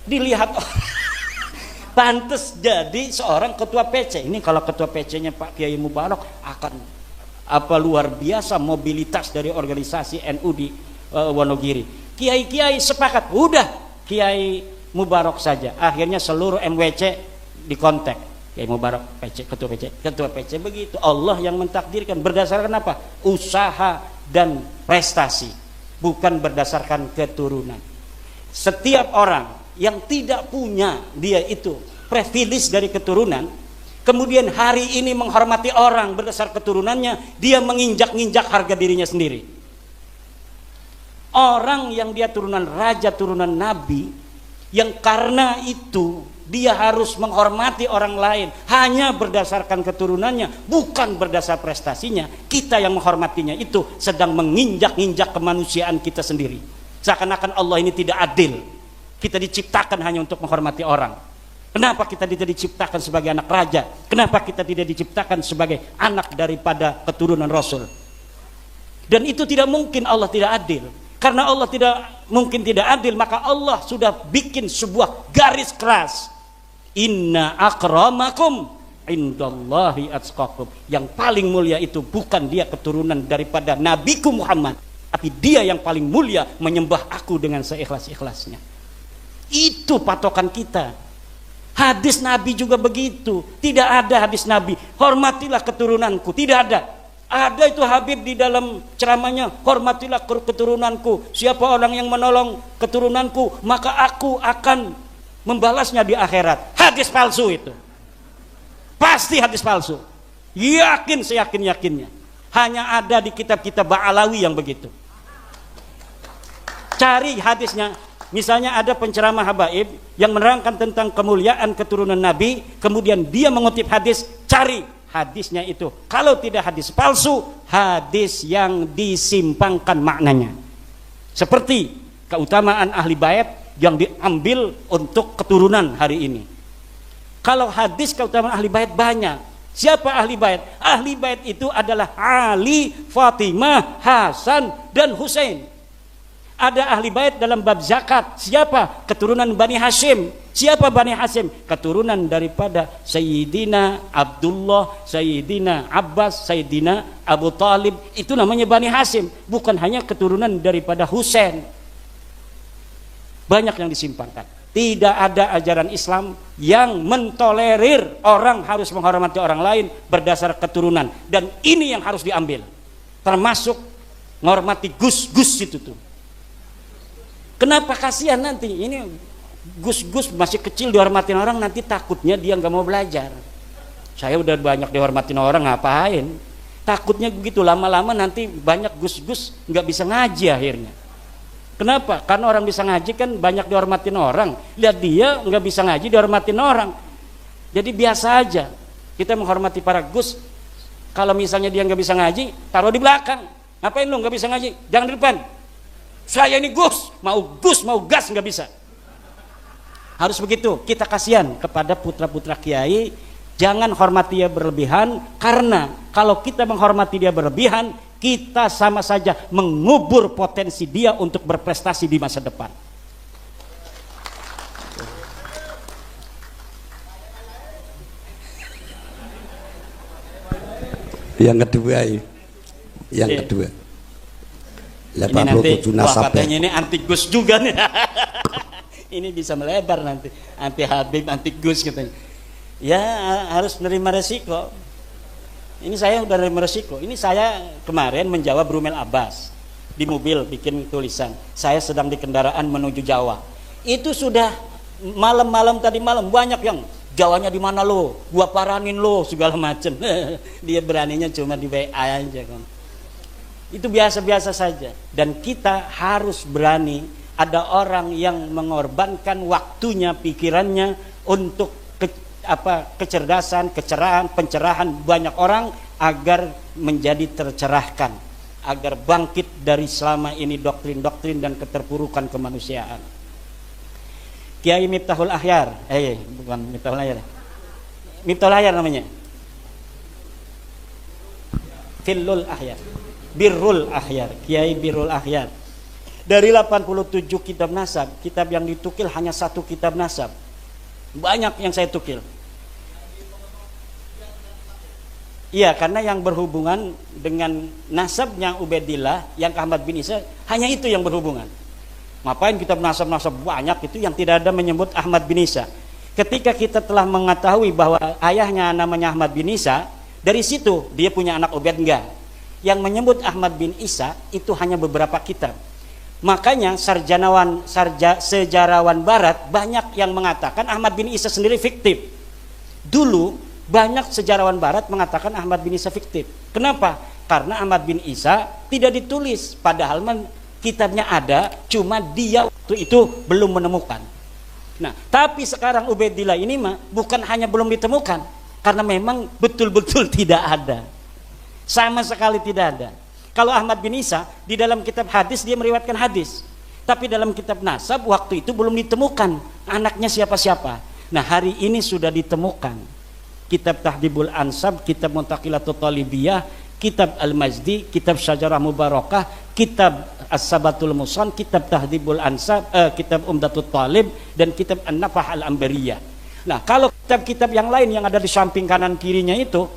Dilihat pantas jadi seorang ketua PC. Ini kalau ketua PC-nya Pak Kiai Mubarak akan apa luar biasa mobilitas dari organisasi NU di Wonogiri. Kiai-kiai sepakat, udah Kiai Mubarak saja. Akhirnya seluruh MWC dikontak. Kiai Mubarak PC, ketua PC begitu. Allah yang mentakdirkan berdasarkan apa? Usaha dan prestasi, bukan berdasarkan keturunan. Setiap orang yang tidak punya dia itu privilege dari keturunan, kemudian hari ini menghormati orang berdasar keturunannya, dia menginjak-injak harga dirinya sendiri. Orang yang dia turunan raja, turunan nabi, yang karena itu dia harus menghormati orang lain hanya berdasarkan keturunannya, bukan berdasar prestasinya. Kita yang menghormatinya itu sedang menginjak-injak kemanusiaan kita sendiri. Seakan-akan Allah ini tidak adil. Kita diciptakan hanya untuk menghormati orang. Kenapa kita tidak diciptakan sebagai anak raja? Kenapa kita tidak diciptakan sebagai anak daripada keturunan Rasul? Dan itu tidak mungkin Allah tidak adil. Karena Allah tidak mungkin tidak adil, maka Allah sudah bikin sebuah garis keras. Inna akramakum indallahi atqakum. Yang paling mulia itu bukan dia keturunan daripada Nabiku Muhammad, tapi dia yang paling mulia menyembah aku dengan seikhlas-ikhlasnya. Itu patokan kita. Hadis Nabi juga begitu. Tidak ada hadis Nabi hormatilah keturunanku, tidak ada. Ada itu Habib di dalam ceramahnya, hormatilah keturunanku. Siapa orang yang menolong keturunanku, maka aku akan membalasnya di akhirat. Hadis palsu itu. Pasti hadis palsu. Yakin, seyakin-yakinnya. Hanya ada di kitab-kitab Ba'alawi yang begitu. Cari hadisnya. Misalnya ada penceramah habaib yang menerangkan tentang kemuliaan keturunan Nabi, kemudian dia mengutip hadis, cari hadisnya itu. Kalau tidak hadis palsu, hadis yang disimpangkan maknanya. Seperti keutamaan ahli bait yang diambil untuk keturunan hari ini. Kalau hadis keutamaan ahli bait banyak. Siapa ahli bait? Ahli bait itu adalah Ali, Fatimah, Hasan, dan Husain. Ada ahli bait dalam bab zakat. Siapa? Keturunan Bani Hashim. Siapa Bani Hashim? Keturunan daripada Sayyidina Abdullah, Sayyidina Abbas, Sayyidina Abu Talib. Itu namanya Bani Hashim. Bukan hanya keturunan daripada Husain. Banyak yang disimpangkan. Tidak ada ajaran Islam yang mentolerir orang harus menghormati orang lain berdasar keturunan, dan ini yang harus diambil, termasuk menghormati gus-gus itu tuh. Kenapa? Kasihan nanti ini gus-gus masih kecil dihormatin orang, nanti takutnya dia nggak mau belajar. Saya udah banyak dihormatin orang, ngapain? Takutnya begitu, lama-lama nanti banyak gus-gus nggak bisa ngaji akhirnya. Kenapa? Karena orang bisa ngaji kan banyak dihormatin orang. Lihat dia nggak bisa ngaji dihormatin orang. Jadi biasa aja kita menghormati para gus. Kalau misalnya dia nggak bisa ngaji, taruh di belakang. Ngapain lu nggak bisa ngaji? Jangan di depan. Saya ini gus mau gas nggak bisa. Harus begitu. Kita kasihan kepada putra-putra kiai. Jangan hormati dia berlebihan, karena kalau kita menghormati dia berlebihan, kita sama saja mengubur potensi dia untuk berprestasi di masa depan. Yang kedua ini, kedua. Ini nanti, wah nasabnya. katanya ini anti Gus juga nih. Ini bisa melebar nanti, anti Habib, anti Gus katanya. Ya harus menerima resiko. Ini saya udah menerima resiko. Ini saya kemarin menjawab Rumel Abbas di mobil, bikin tulisan. Saya sedang di kendaraan menuju Jawa. Itu sudah malam tadi malam banyak yang Jawanya di mana lo? Gua paranin lo segala macem. Dia beraninya cuma di WA aja kan. Itu biasa-biasa saja. Dan kita harus berani. Ada orang yang mengorbankan waktunya, pikirannya untuk kecerdasan, pencerahan banyak orang agar menjadi tercerahkan, agar bangkit dari selama ini doktrin-doktrin dan keterpurukan kemanusiaan. Kiai Miftahul Ahyar, bukan Miftahul Ahyar, Miftahul Ahyar namanya, Filul Ahyar, Birrul Ahyar, Kiai Birrul Ahyar. Dari 87 kitab nasab, kitab yang ditukil hanya 1 kitab nasab. Banyak yang saya tukil. Iya, karena yang berhubungan dengan nasabnya Ubaidillah yang ke Ahmad bin Isa, hanya itu yang berhubungan. Ngapain kitab nasab-nasab banyak itu yang tidak ada menyebut Ahmad bin Isa. Ketika kita telah mengetahui bahwa ayahnya namanya Ahmad bin Isa, dari situ dia punya anak Ubaid enggak. Yang menyebut Ahmad bin Isa itu hanya beberapa kitab. Makanya sejarawan barat banyak yang mengatakan Ahmad bin Isa sendiri fiktif. Dulu banyak sejarawan barat mengatakan Ahmad bin Isa fiktif. Kenapa? Karena Ahmad bin Isa tidak ditulis, padahal kitabnya ada, cuma dia waktu itu belum menemukan. Nah, tapi sekarang Ubaidillah ini mah bukan hanya belum ditemukan, karena memang betul-betul tidak ada. Sama sekali tidak ada. Kalau Ahmad bin Isa di dalam kitab hadis dia meriwayatkan hadis, tapi dalam kitab nasab waktu itu belum ditemukan anaknya siapa-siapa. Nah, hari ini sudah ditemukan. Kitab Tahdibul Ansab, kitab Muntaqilatul Talibiyah, kitab Al-Majdi, kitab Syajarah Mubarakah, kitab As-Sabatul Musan, kitab Tahdibul Ansab, kitab Umdatul Talib, dan kitab An-Nafah Al-Ambariyah. Nah, kalau kitab-kitab yang lain yang ada di samping kanan kirinya itu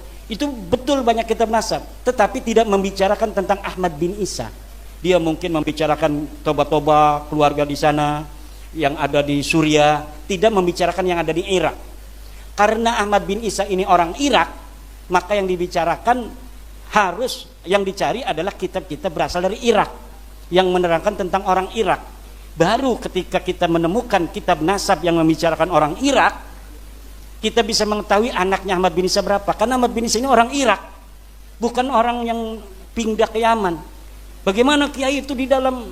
betul banyak kitab nasab, tetapi tidak membicarakan tentang Ahmad bin Isa. Dia mungkin membicarakan toba-toba keluarga di sana yang ada di Suriah, tidak membicarakan yang ada di Irak. Karena Ahmad bin Isa ini orang Irak, maka yang dibicarakan yang dicari adalah kitab-kitab berasal dari Irak yang menerangkan tentang orang Irak. Baru ketika kita menemukan kitab nasab yang membicarakan orang Irak, kita bisa mengetahui anaknya Ahmad bin Isa berapa. Karena Ahmad bin Isa ini orang Irak, bukan orang yang pindah ke Yaman. Bagaimana kiai itu di dalam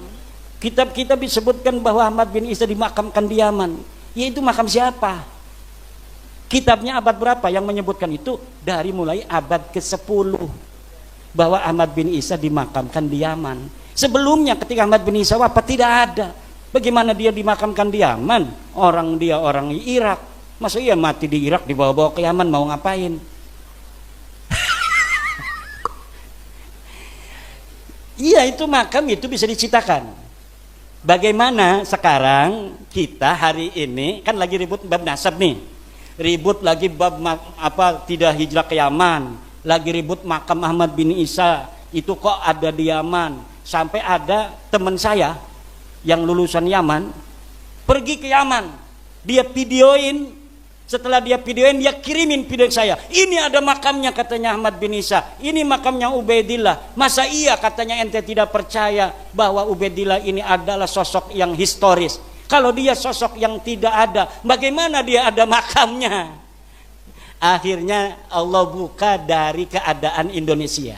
kitab-kitab disebutkan bahwa Ahmad bin Isa dimakamkan di Yaman? Yaitu makam siapa? Kitabnya abad berapa yang menyebutkan itu? Dari mulai abad ke-10 bahwa Ahmad bin Isa dimakamkan di Yaman. Sebelumnya ketika Ahmad bin Isa wafat tidak ada. Bagaimana dia dimakamkan di Yaman? Dia orang Irak. Masa iya mati di Irak dibawa-bawa ke Yaman, mau ngapain? Iya, itu makam itu bisa diciptakan. Bagaimana sekarang kita hari ini kan lagi ribut bab nasab nih. Ribut lagi bab tidak hijrah ke Yaman, lagi ribut makam Ahmad bin Isa itu kok ada di Yaman. Sampai ada teman saya yang lulusan Yaman pergi ke Yaman Dia videoin. Setelah dia videoin, dia kirimin video saya. Ini ada makamnya katanya Ahmad bin Isa. Ini makamnya Ubaidillah. Masa iya katanya ente tidak percaya bahwa Ubaidillah ini adalah sosok yang historis? Kalau dia sosok yang tidak ada, bagaimana dia ada makamnya? Akhirnya Allah buka dari keadaan Indonesia.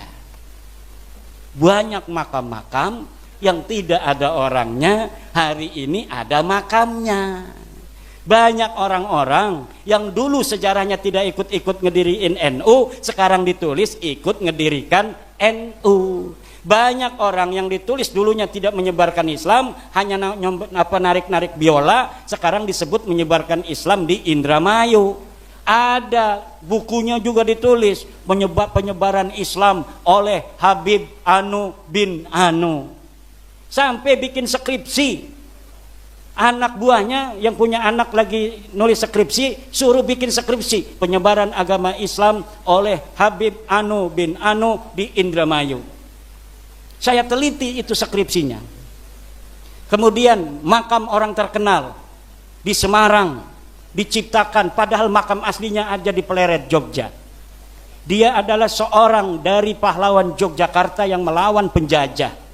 Banyak makam-makam yang tidak ada orangnya, hari ini ada makamnya. Banyak orang-orang yang dulu sejarahnya tidak ikut-ikut ngediriin NU, sekarang ditulis ikut ngedirikan NU. Banyak orang yang ditulis dulunya tidak menyebarkan Islam, hanya narik-narik biola, sekarang disebut menyebarkan Islam di Indramayu. Ada bukunya juga ditulis penyebaran Islam oleh Habib Anu bin Anu. Sampai bikin skripsi. Anak buahnya yang punya anak lagi nulis skripsi, suruh bikin skripsi penyebaran agama Islam oleh Habib Anu bin Anu di Indramayu. Saya teliti itu skripsinya. Kemudian makam orang terkenal di Semarang diciptakan, padahal makam aslinya ada di Pleret, Jogja. Dia adalah seorang dari pahlawan Yogyakarta yang melawan penjajah.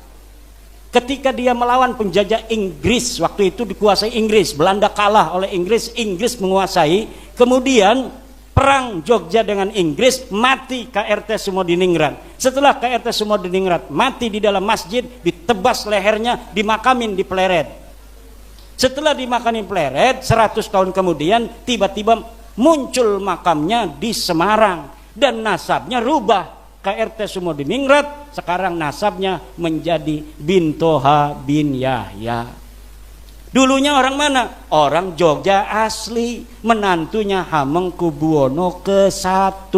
Ketika dia melawan penjajah Inggris, waktu itu dikuasai Inggris, Belanda kalah oleh Inggris, Inggris menguasai, kemudian perang Jogja dengan Inggris, mati KRT Sumodiningrat. Setelah KRT Sumodiningrat mati di dalam masjid, ditebas lehernya, dimakamin di Pleret. Setelah dimakamin Pleret, 100 tahun kemudian tiba-tiba muncul makamnya di Semarang dan nasabnya rubah. KRT Sumodiningrat sekarang nasabnya menjadi bin Toha bin Yahya. Dulunya orang mana? Orang Jogja asli, menantunya Hamengkubuwono ke-1.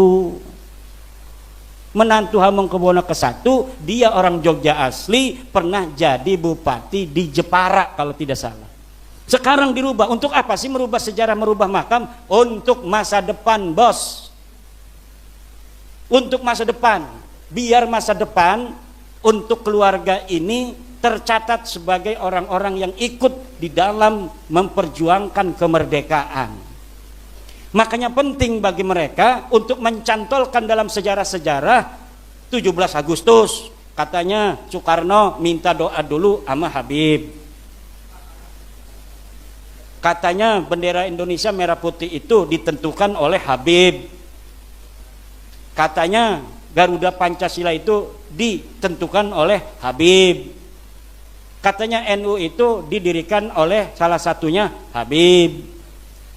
Menantu Hamengkubuwono ke-1, dia orang Jogja asli, pernah jadi bupati di Jepara kalau tidak salah. Sekarang dirubah. Untuk apa sih merubah sejarah, merubah makam? Untuk masa depan, bos. Untuk masa depan, biar masa depan untuk keluarga ini tercatat sebagai orang-orang yang ikut di dalam memperjuangkan kemerdekaan. Makanya penting bagi mereka untuk mencantolkan dalam sejarah-sejarah 17 Agustus katanya Soekarno minta doa dulu sama Habib. Katanya bendera Indonesia merah putih itu ditentukan oleh Habib. Katanya Garuda Pancasila itu ditentukan oleh Habib. Katanya NU itu didirikan oleh salah satunya Habib.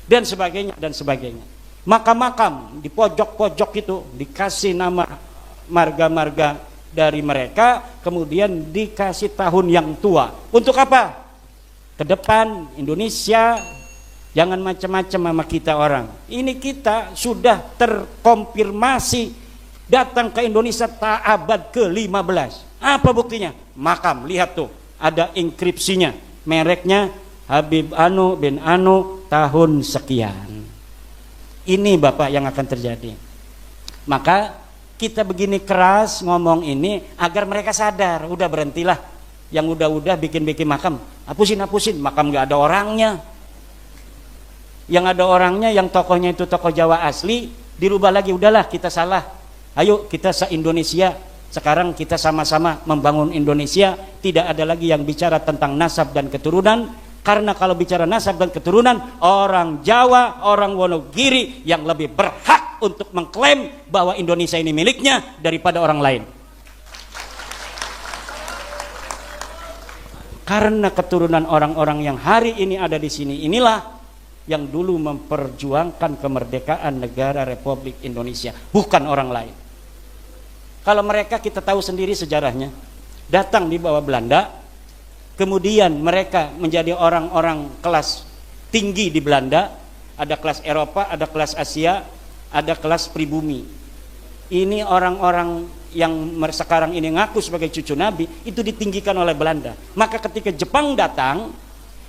Dan sebagainya dan sebagainya. Makam-makam di pojok-pojok itu dikasih nama marga-marga dari mereka, kemudian dikasih tahun yang tua. Untuk apa? Ke depan Indonesia jangan macam-macam sama kita orang. Ini kita sudah terkonfirmasi datang ke Indonesia abad ke-15. Apa buktinya? Makam, lihat tuh, ada inskripsinya. Mereknya Habib Anu bin Anu tahun sekian. Ini Bapak yang akan terjadi. Maka kita begini keras ngomong ini agar mereka sadar. Udah berhentilah. Yang udah bikin-bikin makam. Hapusin, makam gak ada orangnya. Yang ada orangnya, yang tokohnya itu tokoh Jawa asli, dirubah lagi. Udahlah, kita salah. Ayo kita se-Indonesia, sekarang kita sama-sama membangun Indonesia. Tidak ada lagi yang bicara tentang nasab dan keturunan. Karena kalau bicara nasab dan keturunan, orang Jawa, orang Wonogiri yang lebih berhak untuk mengklaim bahwa Indonesia ini miliknya daripada orang lain. Karena keturunan orang-orang yang hari ini ada di sini inilah yang dulu memperjuangkan kemerdekaan negara Republik Indonesia, bukan orang lain. Kalau mereka kita tahu sendiri sejarahnya, datang di bawah Belanda, kemudian mereka menjadi orang-orang kelas tinggi di Belanda, ada kelas Eropa, ada kelas Asia, ada kelas pribumi. Ini orang-orang yang sekarang ini ngaku sebagai cucu Nabi, itu ditinggikan oleh Belanda. Maka ketika Jepang datang,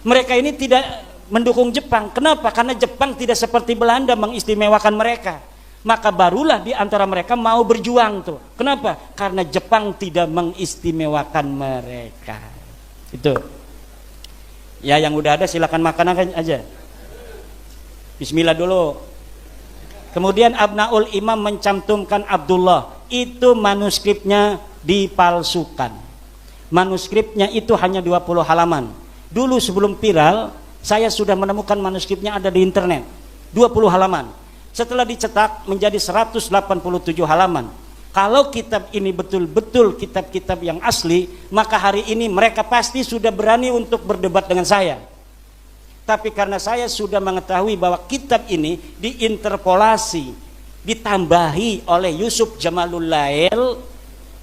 mereka ini tidak mendukung Jepang. Kenapa? Karena Jepang tidak seperti Belanda mengistimewakan mereka. Maka barulah di antara mereka mau berjuang tuh. Kenapa? Karena Jepang tidak mengistimewakan mereka. Itu. Ya yang udah ada silakan makan aja. Bismillah dulu. Kemudian Abnaul Imam mencantumkan Abdullah, itu manuskripnya dipalsukan. Manuskripnya itu hanya 20 halaman. Dulu sebelum viral, saya sudah menemukan manuskripnya ada di internet, 20 halaman. Setelah dicetak menjadi 187 halaman. Kalau kitab ini betul-betul kitab-kitab yang asli, maka hari ini mereka pasti sudah berani untuk berdebat dengan saya. Tapi karena saya sudah mengetahui bahwa kitab ini diinterpolasi, ditambahi oleh Yusuf Jamalul Lail,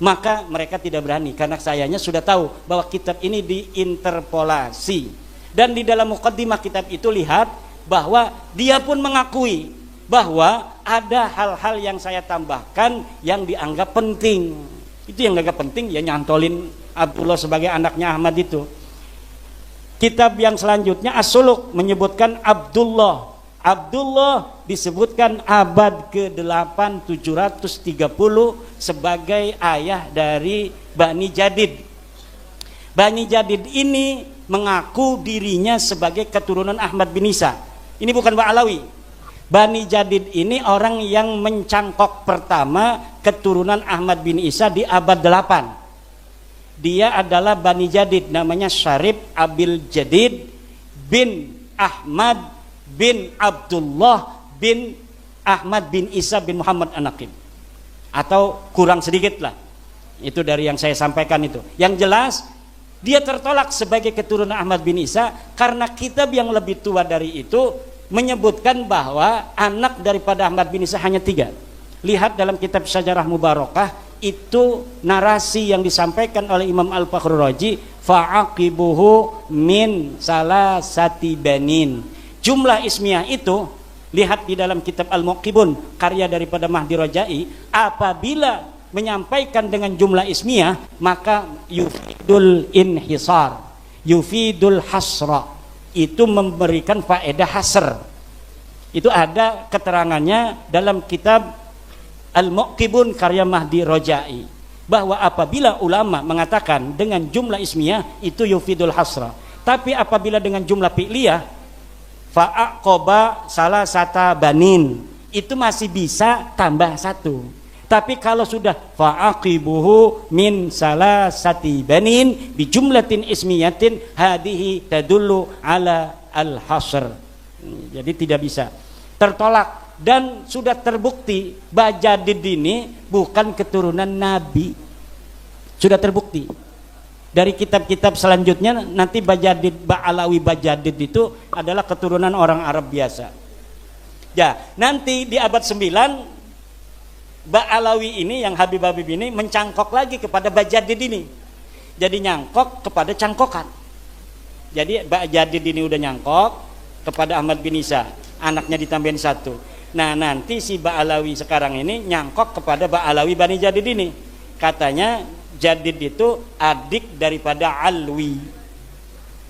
maka mereka tidak berani, karena sayanya sudah tahu bahwa kitab ini diinterpolasi. Dan di dalam muqaddimah kitab itu lihat bahwa dia pun mengakui bahwa ada hal-hal yang saya tambahkan yang dianggap penting. Itu yang dianggap penting, ya nyantolin Abdullah sebagai anaknya Ahmad itu. Kitab yang selanjutnya As-Suluk menyebutkan Abdullah. Abdullah disebutkan abad ke-8 730 sebagai ayah dari Bani Jadid. Bani Jadid ini mengaku dirinya sebagai keturunan Ahmad bin Isa. Ini bukan Ba'alawi. Bani Jadid ini orang yang mencangkok pertama keturunan Ahmad bin Isa di abad 8. Dia adalah Bani Jadid, namanya Syarif Abil Jadid bin Ahmad bin Abdullah bin Ahmad bin Isa bin Muhammad An-Naqib. Atau kurang sedikit lah. Itu dari yang saya sampaikan itu. Yang jelas dia tertolak sebagai keturunan Ahmad bin Isa karena kitab yang lebih tua dari itu menyebutkan bahwa anak daripada Ahmad bin Isa hanya 3. Lihat dalam kitab Syajarah Mubarakah, itu narasi yang disampaikan oleh Imam Al-Fakhrur Razi, fa'aqibuhu min salasati banin. Jumlah ismiyah itu lihat di dalam kitab Al-Muqibun karya daripada Mahdi Rajai, apabila menyampaikan dengan jumlah ismiyah maka yufidul inhisar, yufidul hasra, itu memberikan faedah hasr. Itu ada keterangannya dalam kitab Al-Muqibun karya Mahdi Rajai, bahwa apabila ulama mengatakan dengan jumlah ismiyah itu yufidul hasra, tapi apabila dengan jumlah fi'liyah fa'aqoba salah sata banin, itu masih bisa tambah 1. Tapi kalau sudah fa'aqibuhu min salah sati banin bi jumlatin ismiyatin hadihi tadullu ala al-hasr. Jadi tidak bisa, tertolak. Dan sudah terbukti Bajadid ini bukan keturunan Nabi. Sudah terbukti dari kitab-kitab selanjutnya. Nanti Bajadid, Ba'alawi Bajadid itu adalah keturunan orang Arab biasa. Ya, nanti di abad 9 Ba'alawi ini, yang Habib-Habib ini mencangkok lagi kepada Bajadid ini. Jadi nyangkok kepada cangkokan. Jadi Bajadid ini udah nyangkok kepada Ahmad bin Isa, anaknya ditambahin 1. Nah nanti si Ba'alawi sekarang ini nyangkok kepada Ba'alawi Bani Jadid ini. Katanya Jadid itu adik daripada Alwi.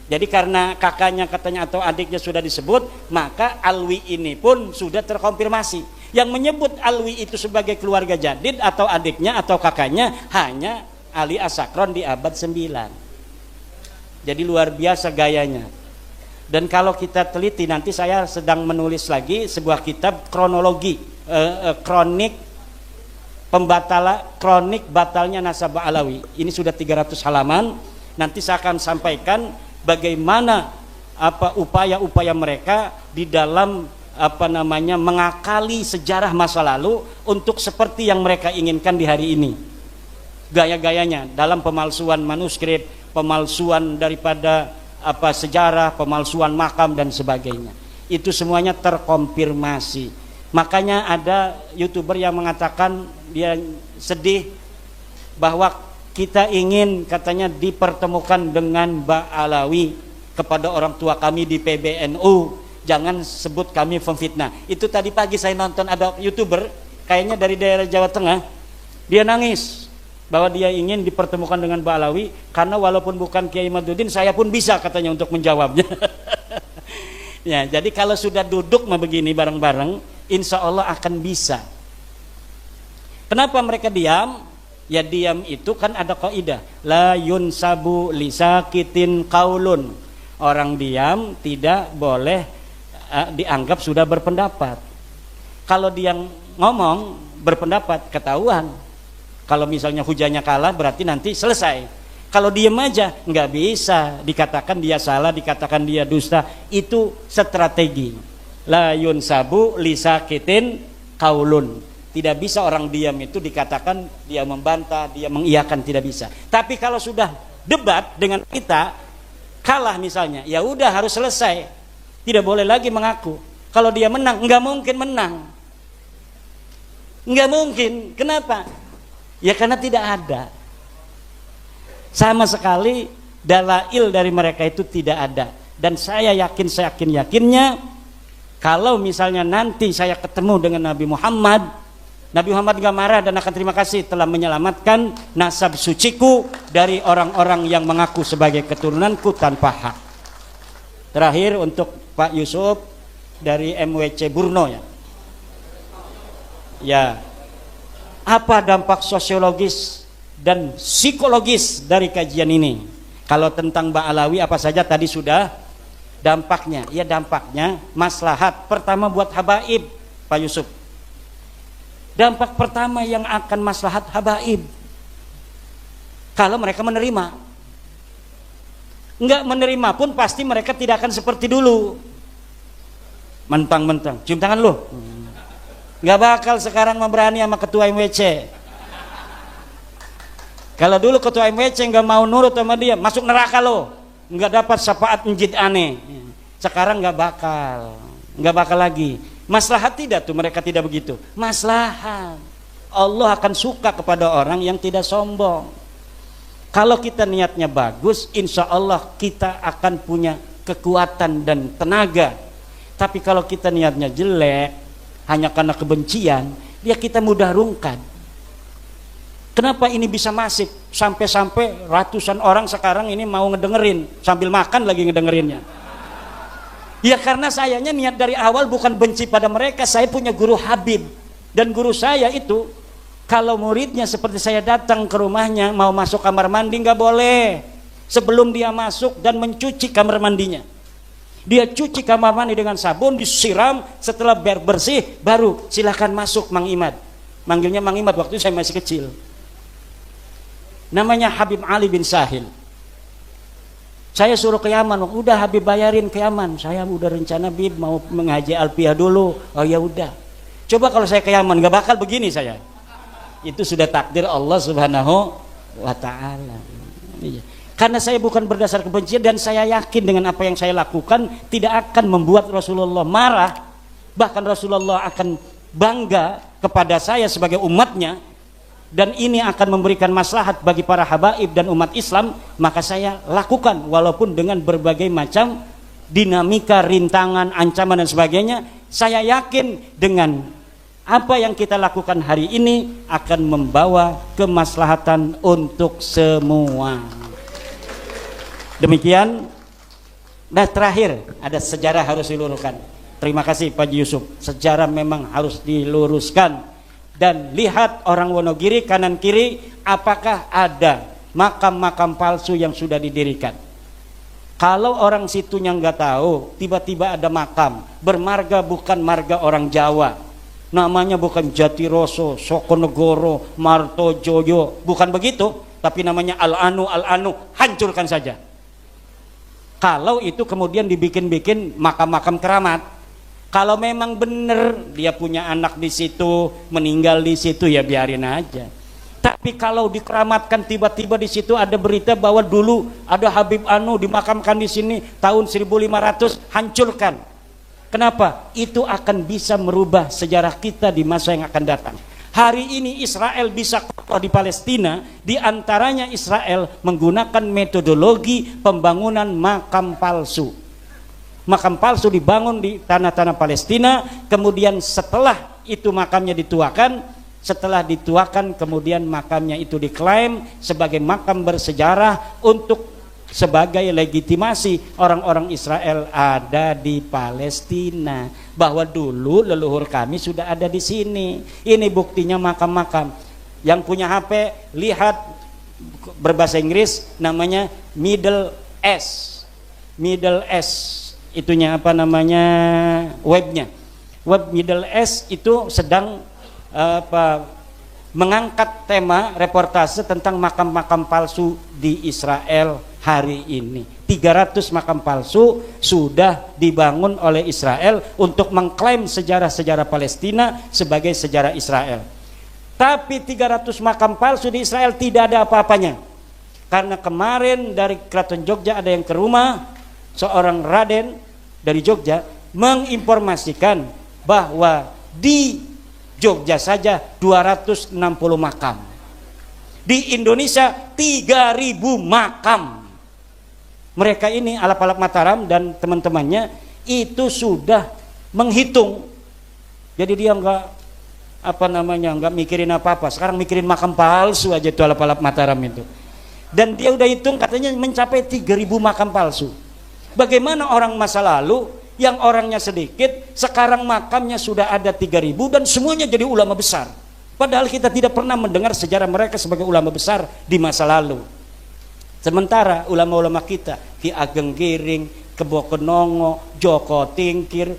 Jadi karena kakaknya katanya atau adiknya sudah disebut, maka Alwi ini pun sudah terkonfirmasi. Yang menyebut Alwi itu sebagai keluarga Jadid atau adiknya atau kakaknya hanya Ali As-Sakron di abad 9. Jadi luar biasa gayanya. Dan kalau kita teliti, nanti saya sedang menulis lagi sebuah kitab kronologi, kronik batalnya nasab Ba'alawi. Ini sudah 300 halaman. Nanti saya akan sampaikan bagaimana upaya-upaya mereka di dalam mengakali sejarah masa lalu untuk seperti yang mereka inginkan di hari ini. Gaya-gayanya dalam pemalsuan manuskrip, pemalsuan daripada sejarah, pemalsuan makam dan sebagainya. Itu semuanya terkonfirmasi. Makanya ada YouTuber yang mengatakan dia sedih bahwa kita ingin katanya dipertemukan dengan Ba'alawi kepada orang tua kami di PBNU. Jangan sebut kami pemfitnah. Itu tadi pagi saya nonton ada YouTuber kayaknya dari daerah Jawa Tengah. Dia nangis bahwa dia ingin dipertemukan dengan Ba'alawi karena walaupun bukan Kiai Maduddin saya pun bisa katanya untuk menjawabnya. Ya, jadi kalau sudah duduk begini bareng-bareng, insya Allah akan bisa. Kenapa mereka diam? Ya diam itu kan ada kaidah, la yunsabu lisakitin qaulun. Orang diam tidak boleh dianggap sudah berpendapat. Kalau dia ngomong berpendapat ketahuan. Kalau misalnya hujahnya kalah berarti nanti selesai. Kalau diem aja nggak bisa, dikatakan dia salah, dikatakan dia dusta. Itu strategi. La yunsabu lisakitin kaulun. Tidak bisa orang diam itu dikatakan dia membantah, dia mengiyakan, tidak bisa. Tapi kalau sudah debat dengan kita kalah misalnya, ya udah harus selesai. Tidak boleh lagi mengaku. Kalau dia menang, nggak mungkin menang. Nggak mungkin. Kenapa? Ya karena tidak ada. Sama sekali dalail dari mereka itu tidak ada. Dan saya yakinnya kalau misalnya nanti saya ketemu dengan Nabi Muhammad gak marah dan akan terima kasih telah menyelamatkan nasab suciku dari orang-orang yang mengaku sebagai keturunanku tanpa hak. Terakhir untuk Pak Yusuf dari MWC Burno ya. Ya, apa dampak sosiologis dan psikologis dari kajian ini? Kalau tentang Ba'alawi apa saja tadi sudah dampaknya. Ya dampaknya maslahat pertama buat habaib Pak Yusuf. Dampak pertama yang akan maslahat habaib kalau mereka menerima. Enggak menerima pun pasti mereka tidak akan seperti dulu. Mentang-mentang cium tangan lu. Nggak bakal sekarang memberani sama ketua MWC. Kalau dulu ketua MWC nggak mau nurut sama dia, masuk neraka lo, nggak dapat syafaat menjid aneh. Sekarang nggak bakal lagi. Maslahat tidak tuh, mereka tidak begitu. Maslahat. Allah akan suka kepada orang yang tidak sombong. Kalau kita niatnya bagus, insya Allah kita akan punya kekuatan dan tenaga. Tapi kalau kita niatnya jelek, hanya karena kebencian, dia kita mudah rungkat. Kenapa ini bisa masif sampai ratusan orang sekarang ini mau ngedengerin sambil makan lagi ngedengerinnya? Ya karena sayanya niat dari awal bukan benci pada mereka. Saya punya guru Habib dan guru saya itu kalau muridnya seperti saya datang ke rumahnya mau masuk kamar mandi nggak boleh sebelum dia masuk dan mencuci kamar mandinya. Dia cuci kamar mandi dengan sabun, disiram, setelah bersih baru silakan masuk Mang Imad. Manggilnya Mang Imad waktu saya masih kecil. Namanya Habib Ali bin Sahil. Saya suruh ke Yaman, udah Habib bayarin ke Yaman. Saya udah rencana Bib mau mengaji Alfiah dulu. Oh ya udah. Coba kalau saya ke Yaman nggak bakal begini saya. Itu sudah takdir Allah Subhanahu wa taala. Karena saya bukan berdasar kebencian dan saya yakin dengan apa yang saya lakukan tidak akan membuat Rasulullah marah. Bahkan Rasulullah akan bangga kepada saya sebagai umatnya. Dan ini akan memberikan maslahat bagi para habaib dan umat Islam. Maka saya lakukan walaupun dengan berbagai macam dinamika, rintangan, ancaman dan sebagainya. Saya yakin dengan apa yang kita lakukan hari ini akan membawa kemaslahatan untuk semua. Demikian. Nah terakhir ada sejarah harus diluruskan. Terima kasih Pak Yusuf. Sejarah memang harus diluruskan. Dan lihat orang Wonogiri kanan kiri apakah ada makam-makam palsu yang sudah didirikan. Kalau orang situnya nggak tahu, tiba-tiba ada makam bermarga bukan marga orang Jawa. Namanya bukan Jatiroso, Sokonegoro, Martojoyo, bukan begitu, tapi namanya Al-Anu, hancurkan saja. Kalau itu kemudian dibikin-bikin makam-makam keramat. Kalau memang benar dia punya anak di situ, meninggal di situ, ya biarin aja. Tapi kalau dikeramatkan tiba-tiba di situ ada berita bahwa dulu ada Habib Anu dimakamkan di sini tahun 1500, hancurkan. Kenapa? Itu akan bisa merubah sejarah kita di masa yang akan datang. Hari ini Israel bisa kokoh di Palestina, di antaranya Israel menggunakan metodologi pembangunan makam palsu. Makam palsu dibangun di tanah-tanah Palestina, kemudian setelah itu makamnya dituakan, kemudian makamnya itu diklaim sebagai makam bersejarah untuk sebagai legitimasi orang-orang Israel ada di Palestina, bahwa dulu leluhur kami sudah ada di sini. Ini buktinya makam-makam. Yang punya HP lihat berbahasa Inggris namanya Middle East itunya apa namanya webnya. Web Middle East itu sedang mengangkat tema reportase tentang makam-makam palsu di Israel hari ini. 300 makam palsu sudah dibangun oleh Israel untuk mengklaim sejarah-sejarah Palestina sebagai sejarah Israel. Tapi 300 makam palsu di Israel tidak ada apa-apanya. Karena kemarin dari Keraton Jogja ada yang ke rumah seorang Raden dari Jogja menginformasikan bahwa di Jogja saja 260 makam. Di Indonesia 3.000 makam. Mereka ini Alap-Alap Mataram dan teman-temannya itu sudah menghitung. Jadi dia enggak mikirin apa-apa. Sekarang mikirin makam palsu aja itu Alap-Alap Mataram itu. Dan dia udah hitung katanya mencapai 3.000 makam palsu. Bagaimana orang masa lalu yang orangnya sedikit, sekarang makamnya sudah ada 3.000 dan semuanya jadi ulama besar. Padahal kita tidak pernah mendengar sejarah mereka sebagai ulama besar di masa lalu. Sementara ulama-ulama kita, Ki Ageng Giring, Kebo Kenongo, Joko Tingkir,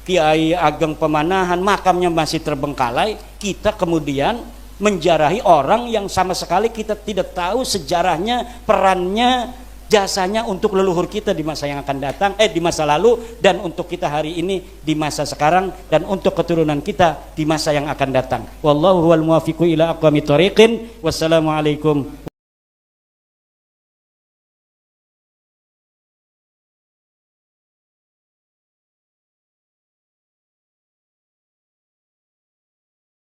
Kiai Ageng Pemanahan, makamnya masih terbengkalai. Kita kemudian menjarahi orang yang sama sekali kita tidak tahu sejarahnya, perannya, jasanya untuk leluhur kita di masa yang akan datang, di masa lalu, dan untuk kita hari ini di masa sekarang, dan untuk keturunan kita di masa yang akan datang. Wallahu wal muwaffiqu ila aqwamit thoriqin. Wassalamualaikum